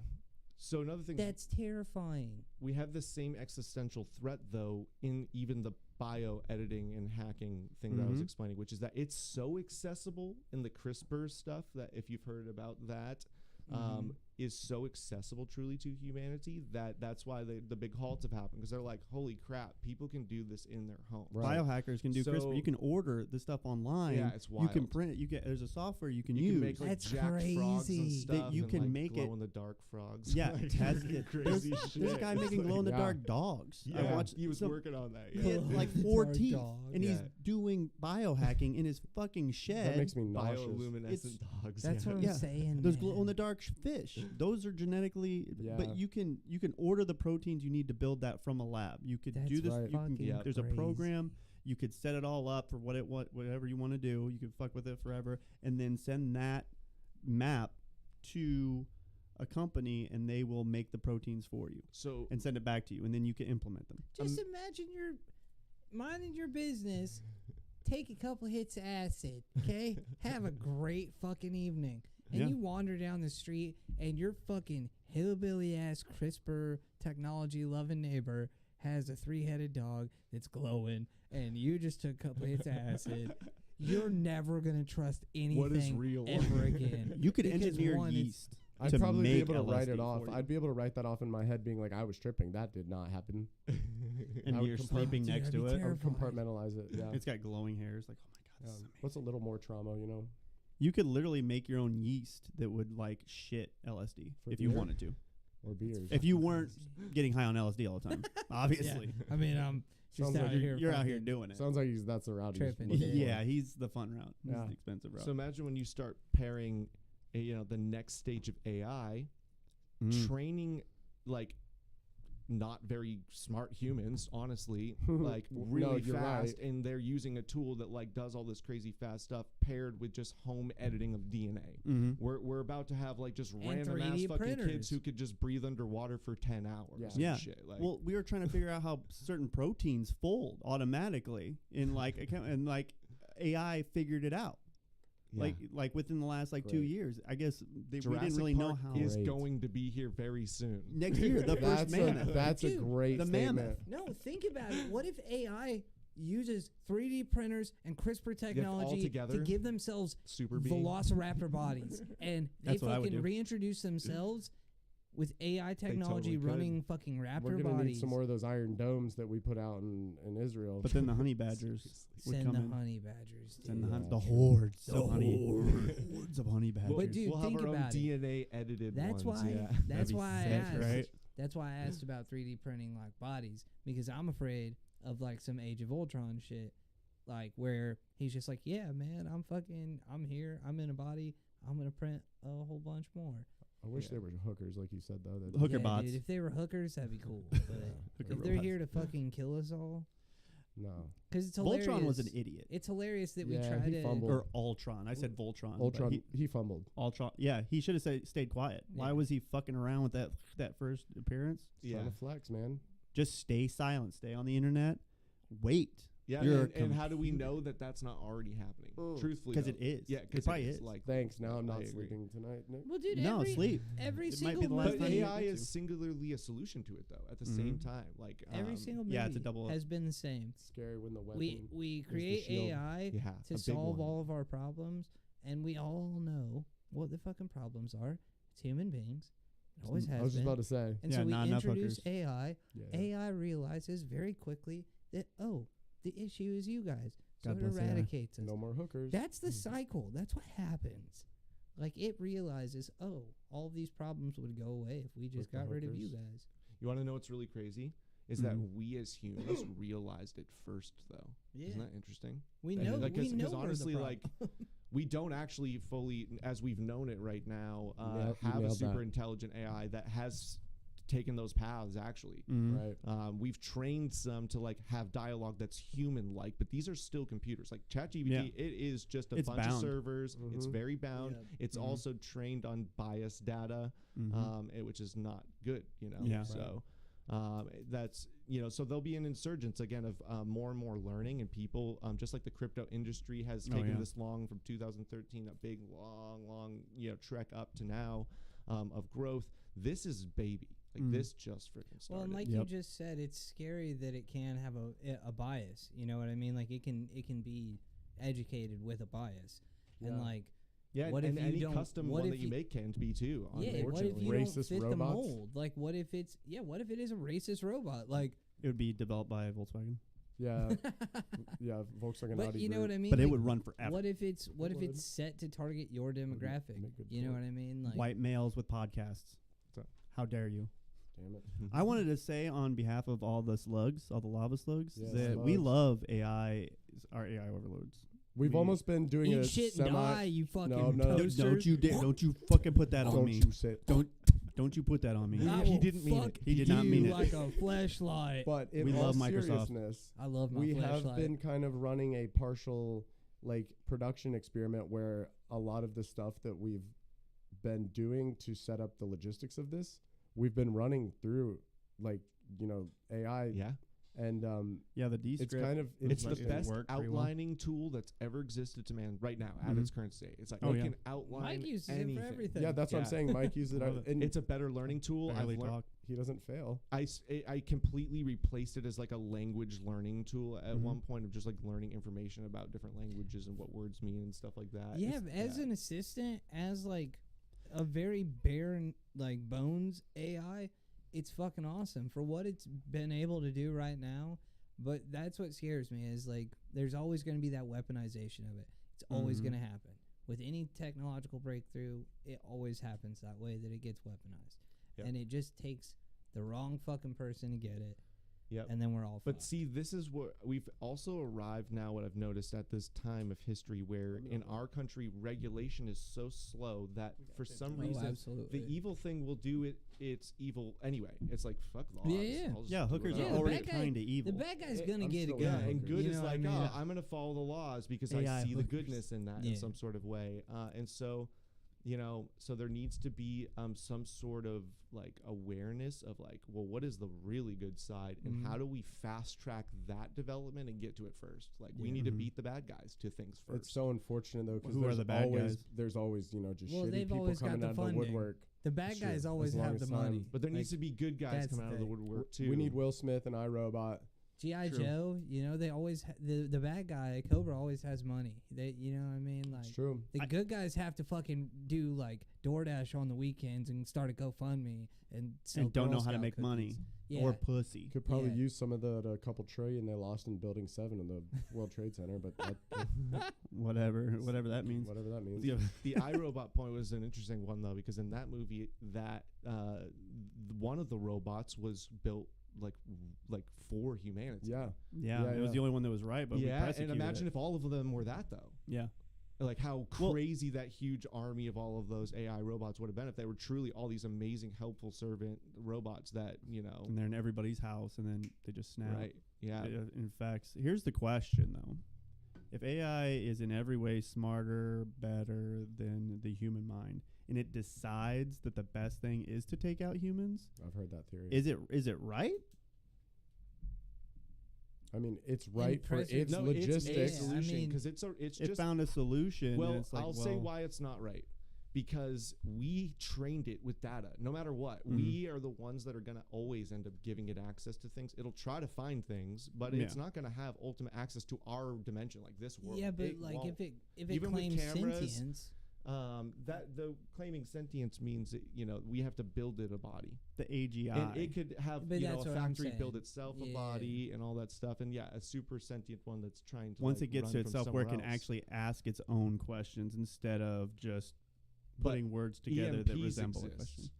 So another thing, That's terrifying. we have the same existential threat though in even the bio editing and hacking thing that I was Mhm. explaining, which is that it's so accessible in the CRISPR stuff that if you've heard about that, is so accessible truly to humanity that's why the big halts have happened because they're like, holy crap, people can do this in their home. Right. Biohackers can do So- CRISPR. You can order the stuff online. Yeah, it's You wild. can print it. You get there's a software you can You use. can make like That's jack frogs and crazy. stuff. you and, can like, make it- glow in the dark frogs. Yeah, Like, test freaking it. crazy shit. There's a guy It's making like- glow in the Yeah. dark dogs. I Yeah, watched he was some- working on that. He Yeah. had like Dark 4 teeth, dog. and he's Yeah. doing biohacking in his fucking shed. That makes me nauseous. Bioluminescent dogs. That's yeah. what I'm Yeah. saying. Those man. glow in the dark fish. Those are genetically, Yeah. but you can order the proteins you need to build that from a lab. You could That's do this. right. You can, Fucking there's a crazy. program. You could set it all up for whatever you want to do. You could fuck with it forever, and then send that map to a company, and they will make the proteins for you So and send it back to you, and then you can implement them. Just imagine you're minding your business, take a couple hits of acid, okay? Have a great fucking evening. And Yeah. you wander down the street and your fucking hillbilly ass CRISPR technology loving neighbor has a 3-headed dog that's glowing and you just took a couple hits of acid. You're never gonna trust anything what is real? ever again. You could Because engineer one, it's- yeast. I'd to probably be make able to write LSD it off. for you. I'd be able to write that off in my head, being like, I was tripping. That did not happen. And I would you're compart- sleeping Dude, next that'd to be it. I would Terrifying. compartmentalize it. Yeah. It's got glowing hairs. Like, oh my god, this is amazing. What's a little more trauma, you know? You could literally make your own yeast that would like shit LSD For if you beer? wanted to. Or beers. If you weren't getting high on LSD all the time, obviously. I mean, I'm just Sounds like out here. You're out here fucking- doing it. Sounds like that's the route he's Tripping. looking for. Yeah, he's the fun route. He's Yeah. the expensive route. So imagine when you start pairing, the next stage of AI, training like not very smart humans, honestly, like No, really you're fast, right. and they're using a tool that like does all this crazy fast stuff paired with just home editing of DNA. Mm-hmm. We're about to have like just And random ass 3D fucking printers. kids who could just breathe underwater for 10 hours. Yeah. and Yeah. shit. Like, Well, we were trying to figure out how certain proteins fold automatically in like and like AI figured it out. yeah. Like within the last like 2 Great. years, I guess we Jurassic didn't really know Park how. is Great. going to be here very soon. Next year, the first That's mammoth. that's a Dude, great the statement. mammoth. No, think about it. What if AI uses 3D printers and CRISPR technology together? to give themselves Super being. velociraptor bodies, and they That's what I would fucking do. reintroduce themselves with AI technology totally could. running fucking raptor We're gonna bodies. need some more of those iron domes that we put out in Israel. But then the honey badgers would Send come the in. honey badgers. Send dude. the, Yeah, the true. hordes The of honey. horde. Hordes of honey badgers. But dude, we'll have think our own about it. DNA edited That's ones. why. Yeah. That'd That's be why I sick, asked. right? That's why I asked about 3D printing like bodies, because I'm afraid of like some Age of Ultron shit, like where he's just like, yeah, man, I'm here, I'm in a body, I'm gonna print a whole bunch more. I wish Yeah. they were hookers, like you said, though. That Hooker yeah, bots. dude, if they were hookers, that'd be cool. But Hooker if they're robots. here to fucking kill us all, No. because it's hilarious. Voltron was an idiot. It's hilarious that we Yeah, try he to. fumbled. Or Ultron. I said Voltron. but Ultron, he fumbled. Ultron. Yeah, he should have stayed quiet. Why Yeah. was he fucking around with that first appearance? Yeah. Trying to flex, man. Just stay silent. Stay on the internet. Wait. Yeah, You're and how do we know that that's not already happening? Truthfully, Because though. it is. Yeah, it because probably is. Like, Thanks. Now I'm I not agree. sleeping tonight, Nick. Well, dude, No, sleep. every It might single be the last But time you AI get is to. singularly a solution to it, though. At the same Mhm. time, like every single movie yeah, it's a double- has been the same. Scary when the weapon. We the create shield. AI yeah, to a big solve one. all of our problems, and we all know what the fucking problems are. It's human beings. It always I has was just been. about to say. And Yeah, so we not enough introduce hookers. AI. Yeah. AI realizes very quickly that, oh, the issue is you guys. So God it bless AI. eradicates us. No more hookers. That's the cycle. That's what happens. Like, it realizes, oh, all of these problems would go away if we just With the got rid of you hookers. guys. You want to know what's really crazy? Is that Mhm. we as humans realized it first, though. Yeah. Isn't that interesting? We And know, like, we know 'cause we're honestly, the like, problem. we don't actually fully, as we've known it right now, You have a nailed super that. intelligent AI that has taken those paths. Actually, Mhm. Right. we've trained some to like have dialogue that's human-like, but these are still computers. Like ChatGPT, Yeah. it is just a It's bunch of bound. servers. It's Mhm. very bound. Yeah. It's Mhm. also trained on biased data, which is not good. Yeah. So. That's so there'll be an insurgence again of more and more learning, and people just like the crypto industry has Oh, taken yeah. this long from 2013, a big long trek up to now of growth. This is baby, like Mm. this just freaking started. Well, and like Yep. you just said, it's scary that it can have a bias. You know what I mean? Like it can be educated with a bias, and Yeah. like yeah, what and if you any don't- custom what one if that you you- make can be too. what if Unfortunately, you Racist don't fit the robots? mold? Like what if it's what if it is a racist robot? Like It would be developed by Volkswagen. Yeah. Yeah. Volkswagen but Audi you know group. what I mean? But it Like, would run forever. What if it's It would. set to target your demographic? make good You know point. what I mean? Like White males with podcasts. So- How dare you? Damn it. I wanted to say on behalf of all the slugs, all the lava slugs, Yeah, that we slugs. love AI, our AI overlords. We've We- almost been doing eat a shit and semi. die, you fucking no. toasters. Don't you dare! Don't you fucking put that on Don't me! you sit. Don't you put that on me! I He will didn't mean fuck it. He did not you mean it. like a fleshlight. But in We all love Microsoft. seriousness, I love my we fleshlight. have been kind of running a partial like production experiment where a lot of the stuff that we've been doing to set up the logistics of this, we've been running through like AI yeah, and Yeah, the D it's script. kind of it's the It best worked pretty well. outlining tool that's ever existed to man right now at Mhm. its current state. It's like Oh, it yeah. can outline Mike uses anything. it for everything. yeah. That's what I'm Yeah. saying. Mike used it, Love it. and It's a better learning tool. I've barely learned. talk. he doesn't fail. I completely replaced it as like a language learning tool at Mhm. one point of just like learning information about different languages and what words mean and stuff like that. Yeah, It's- as an assistant, as like a very bare like bones AI, it's fucking awesome for what it's been able to do right now. But that's what scares me is like there's always going to be that weaponization of it. It's always Mhm. going to happen with any technological breakthrough. It always happens that way that it gets weaponized, Yep. and it just takes the wrong fucking person to get it. Yep. And then we're all. But fucked. see, this is what we've also arrived now. What I've noticed at this time of history, where in our country regulation is so slow that for some Oh, reason absolutely. the evil thing will do it. It's evil anyway. It's like fuck laws. Yeah. I'll just Yeah, do hookers whatever. Yeah, are the already bad guy- kind of evil. the bad guy's Eh, gonna I'm get it still good. Yeah, hookers. and good You is know what I like, mean? oh, I'm gonna follow the laws because AI I see the hookers. goodness in that Yeah. in some sort of way. And so, so there needs to be some sort of like awareness of like, well, what is the really good side, and Mhm. how do we fast track that development and get to it first? Like, we Yeah. need to Mhm. beat the bad guys to things first. It's so unfortunate though because Who are the bad guys? there's always just Well, shitty they've people always got coming the out of the funding. woodwork. The bad Sure, guys always as long have as the time- money. But there Like, needs to be good guys that's coming out of the the thing. woodwork too. We need Will Smith and iRobot G.I. True. Joe, you know, they always the bad guy Cobra always has money. They, you know what I mean? It's Like true. the good guys have to fucking do like DoorDash on the weekends and start a GoFundMe and sell And don't Girl know how to Scout make cookies. money Yeah. or pussy. Could probably Yeah. use some of the couple trillion they lost in Building 7 in the World Trade Center, but Whatever that means. whatever that means. The iRobot point was an interesting one though, because in that movie, that one of the robots was built like for humanity. Yeah. Yeah, Yeah, it was yeah. the only one that was right, but we yeah, and persecuted imagine it. if all of them were that though. Yeah. Like how Well- crazy that huge army of all of those AI robots would have been if they were truly all these amazing, helpful servant robots that, you know. And they're in everybody's house, and then they just snap. Right. Yeah. It infects. Here's the question, though. If AI is in every way smarter, better than the human mind, and it decides that the best thing is to take out humans, I've heard that theory. is it right? I mean, it's right for present- its No, logistics. it's a Yeah, I solution mean, because it's It just found a solution. well. and it's like, I'll say why it's not right. Because we trained it with data. No matter what, Mhm. we are the ones that are going to always end up giving it access to things. It'll try to find things, but it's Yeah. not going to have ultimate access to our dimension, like this world. Yeah, but It like won't. if it Even with claims cameras, sentience, that the claiming sentience means that, you know, we have to build it a body, the AGI. and it could have But you know that's a what I'm factory build saying. itself a Yeah. body and all that stuff, and yeah, a super sentient one that's trying to Once like, it gets run to from itself, where it can somewhere else. actually ask its own questions instead of just But putting words together that EMPs resemble a exist. question.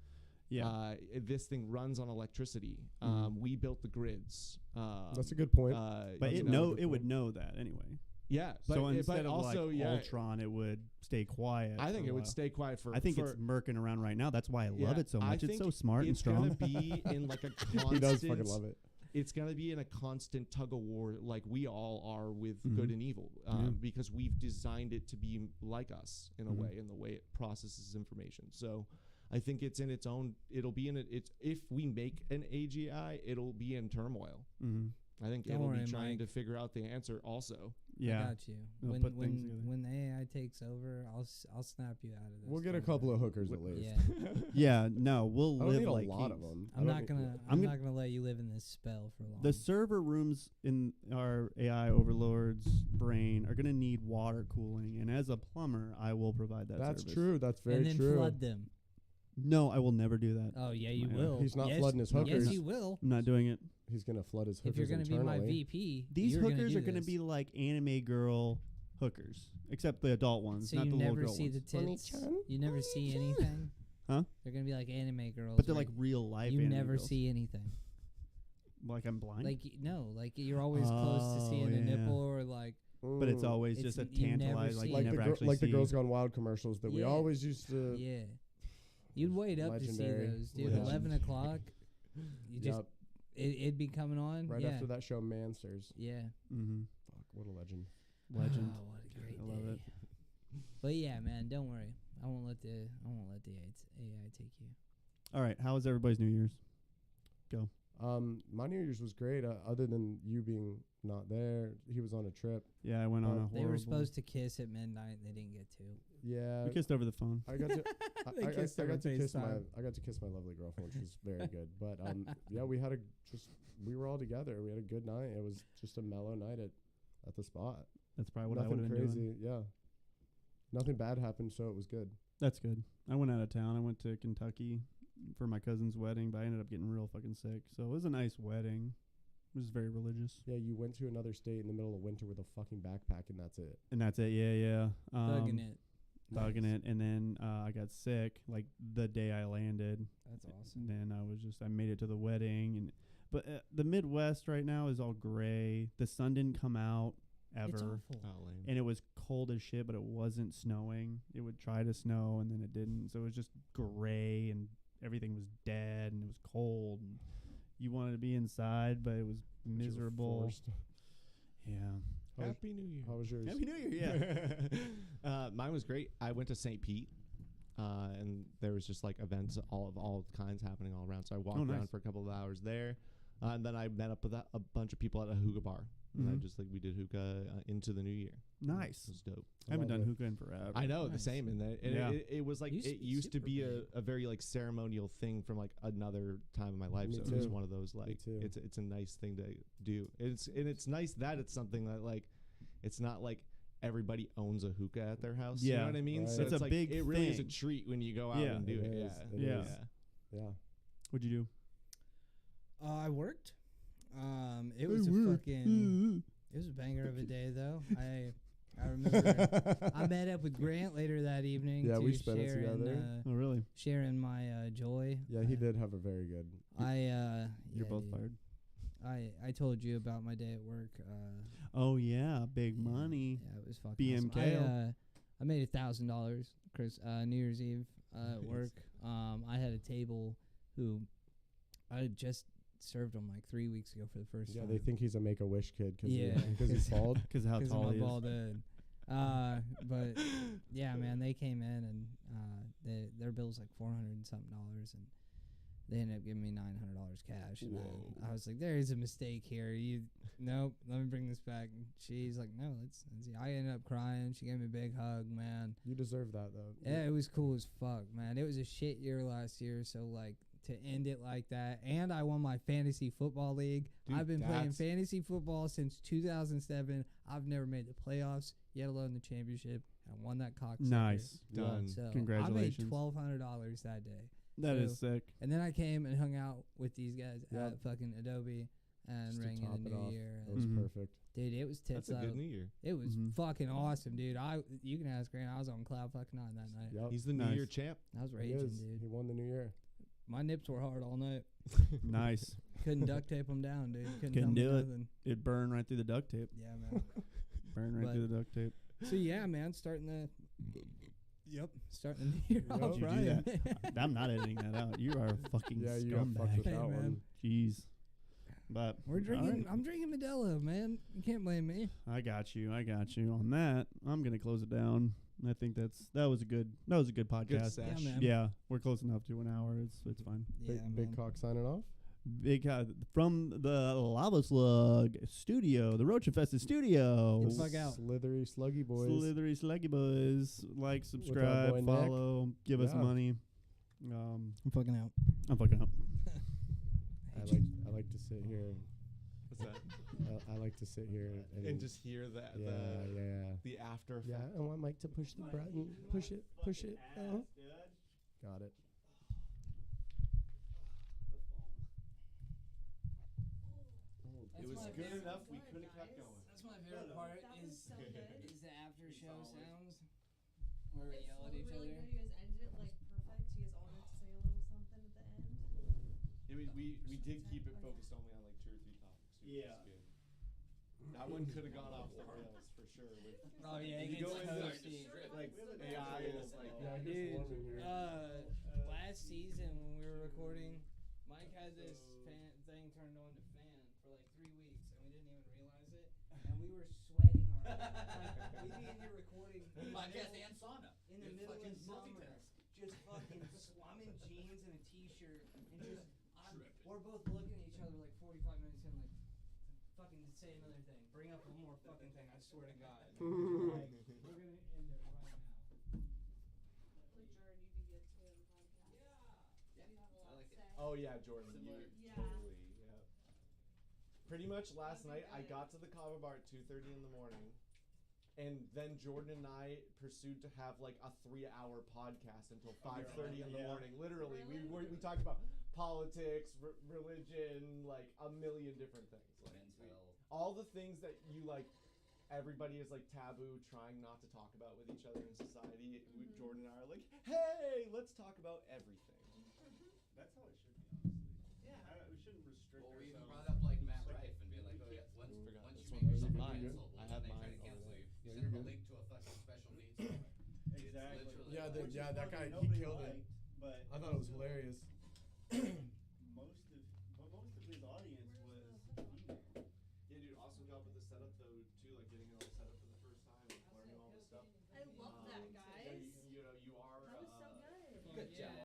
Yeah. This thing runs on electricity. Mhm. We built the grids. That's a good point. But That's it another know good it would point. know that anyway. Yeah, but So it- instead but of also like yeah, Ultron, it would stay quiet. I think for it a would while. stay quiet for. I think for, it's murking around right now. That's why I love yeah, it so I much. It's think so smart and it's strong. gonna be in like a constant. He does fucking love it. It's gonna be in a constant tug of war, like we all are with Mhm. good and evil, Yeah. because we've designed it to be like us in a Mhm. way, in the way it processes information. So. I think it's in its own. It'll be in it. It's if we make an AGI, it'll be in turmoil. Mm-hmm. I think Don't it'll worry, be trying Mike. to figure out the answer also. Yeah. I got you. They'll When put things together. when the AI takes over, I'll snap you out of this. We'll get a don't couple worry. of hookers at Wh- least. Yeah, Yeah. No, we'll I don't live need a like lot of kings. them. I'm not gonna I'm not gonna let you live in this spell for long. The server rooms in our AI overlord's brain are going to need water cooling, and as a plumber, I will provide that That's service. true. That's very and then true. flood them. No, I will never do that. Oh yeah, you Yeah. will. He's not yes, flooding his Yes, hookers. you will. I'm not doing it. He's gonna flood his hookers If you're gonna be my internally. VP, These you're hookers are going to be like anime girl hookers, except the adult ones, So not you the little never girl see ones. the tits. Oni-chan? You never see anything. Huh? They're gonna be like anime girls. But they're where like real life. you anime never girls. see anything. Like I'm blind. Like no, like you're always close to Oh, seeing a yeah. nipple or like. but it's Mm. always It's- just a you never tantalize. Like see you like it. the never gir- actually like see. the Girls Gone Wild commercials that we Yeah. always used to. Yeah. You'd wait up Legendary. to see those, dude. Yeah. 11 o'clock. You just Yep. it'd be coming on. Right yeah. after that show, Mansters. Yeah. Mm-hmm. Fuck, what a legend. Legend. Oh, what a great I love day. it. But yeah, man, don't worry. I won't let the AI take you. All right. How was everybody's New Year's? My New Year's was great. Other than you being not there, he was on a trip. Yeah, I went on a They horrible. were supposed to kiss at midnight. They didn't get to. Yeah, We kissed over the phone. I got to. They kissed I over got to kiss my. FaceTime. I got to kiss my lovely girlfriend, which was very good. But yeah, we had we were all together. We had a good night. It was just a mellow night at the spot. That's probably what I would Nothing have been crazy. doing. Yeah, nothing bad happened, so it was good. That's good. I went out of town. I went to Kentucky for my cousin's wedding, but I ended up getting real fucking sick. So it was a nice wedding. It was very religious. Yeah, you went to another state in the middle of winter with a fucking backpack, and that's it. And that's it. Yeah. Bugging it. Bugging it. And then I got sick like the day I landed. That's awesome. Then I made it to the wedding. But the Midwest right now is all gray. The sun didn't come out It's ever. awful. And it was cold as shit, but it wasn't snowing. It would try to snow, and then it didn't. So it was just gray, and everything was dead, and it was cold. And you wanted to be inside, but it was But you were miserable. forced. Yeah. How was- Happy New Year. How was yours? Happy New Year, yeah. Mine was great. I went to St. Pete, and there was just like events of all kinds happening all around. So I walked Oh, nice. around for a couple of hours there, and then I met up with a bunch of people at a hookah bar. And I Mhm. just we did hookah into the new year. Nice. It was dope. I haven't love done it. hookah in forever. I know the Nice. same, and Yeah. it was like Used to it be used to super be big. a very ceremonial thing from another time in my life. Me So it was too. one of those too. it's a nice thing to do. It's nice that it's something that it's not like everybody owns a hookah at their house. You know Yeah. what I mean? Right. So It's a like, big it really is a thing. treat when you go out Yeah. and do It it. is. Yeah. It Yeah. is. Yeah. What'd you do? I worked. It was a fucking. It was a banger of a day though. I remember I met up with Grant later that evening. Yeah, to we spent it share in, together. Oh, really? sharing my joy. Yeah, he did have a very good. You're yeah, both dude. fired. I told you about my day at work. Oh yeah, big money. Yeah, it was fucking BMK. awesome. I made $1,000 New Year's Eve at work. I had a table who I had just served them 3 weeks ago for the first Yeah, time. they think he's a Make-A-Wish kid because Yeah, he's bald. Because of how 'cause of tall my he is. bald head. But yeah, man, they came in and their bill was $400 and something, and they ended up giving me $900 cash. And I was like, there is a mistake here. Nope, let me bring this back. And she's like, no, let's see. I ended up crying. She gave me a big hug, man. You deserve that though. Yeah, it was cool as fuck, man. It was a shit year last year, so to end it like that, and I won my fantasy football league. Dude, I've been playing that's- fantasy football since 2007. I've never made the playoffs, yet alone the championship. I won that cocksucker. Nice. Done. So Congratulations. I made $1,200 that day, That is So- sick. and then I came and hung out with these guys Yep. at fucking Adobe and Just to rang top in the it new off. year. That was Mhm. perfect. Dude, it was tits That's a up. good New Year. It was Mhm. fucking awesome, dude. You can ask Grant. I was on cloud fucking 9 that night. Yep. He's the New Nice. Year champ. I was He raging, is. dude. He won the new year. My nips were hard all night. Nice. Couldn't duct tape them down, dude. Couldn't Couldn't tell me do it. nothing. It burned right through the duct tape. Yeah, man. Burn right But- through the duct tape. So yeah, man, starting the new year Yep. off Did you do right. that? I'm not editing that out. You are a fucking Yeah, you got fucked with scumbag. Hey, that man. one. Jeez. But We're drinking. alright. I'm drinking Modelo, man. You can't blame me. I got you. On that, I'm gonna close it down. I think that was a good podcast. Good sesh. Yeah, man. Yeah, we're close enough to an hour. It's fine. Yeah, man. Big cock signing off. Big from the LavaSlug studio, the Roach Infested studio. Get the fuck out. Slithery, sluggy boys. Slithery Sluggy Boys. Like, subscribe, boy Nick. follow, give us Yeah. money. I'm fucking out. I'm fucking up. I like to sit here. What's that? I like to sit here And just hear that yeah. the after effect. Yeah, I want Mike to push the button. Push it. Got it. It was good enough. We could have kept going. That's my favorite part. That was so good. Is the after show solid. sounds where we It's yell at each really other. good. You guys ended it perfect. You guys all got to say a little something at the end. Yeah, we did keep it focused only on 2 or 3 topics. Which Yeah. was good. That one could have gone off the rails for sure. Oh yeah, You it go gets into toasty. like AI is like Dude, last season when we were recording, Mike had this fan thing turned on to fan for 3 weeks, and we didn't even realize it. And we were sweating already. We'd be in here recording Podcast and sauna. in the middle of summer, just fucking I'm in jeans and a t-shirt, and we're both looking at each other 45 minutes in, fucking say another thing, bring up one more fucking thing. I swear to God. We're gonna end it right now. Like Jordan, you'd be good too on the podcast. Yeah, You have a lot I like to it. say. Oh yeah, Jordan. Similar. Yeah. Totally. Yeah. Pretty much last night I got to the kava bar at 2:30 in the morning, and then Jordan and I pursued to have a 3-hour podcast until 5:30 in the morning. Literally, we talked about politics, religion, a million different things. Men's health. All the things that you everybody is taboo, trying not to talk about with each other in society. Jordan and I are hey, let's talk about everything. That's how it should be, honestly. Yeah. We shouldn't restrict Well, we even ourselves. brought up Matt Rife and be like, oh yeah, once Forgot. you This make one- yourself mine. canceled, I and have they try mine. to cancel you, Yeah, send you're them a good. link to a fucking special needs program. Exactly. literally- Yeah, Which is that one guy, he nobody killed it. liked, But I thought it was hilarious. most of his audience was female. Yeah, dude, awesome job with the setup though too, getting it all set up for the first time and learning all this stuff. I love that, guys. Yeah, you are. That was so good. Good job.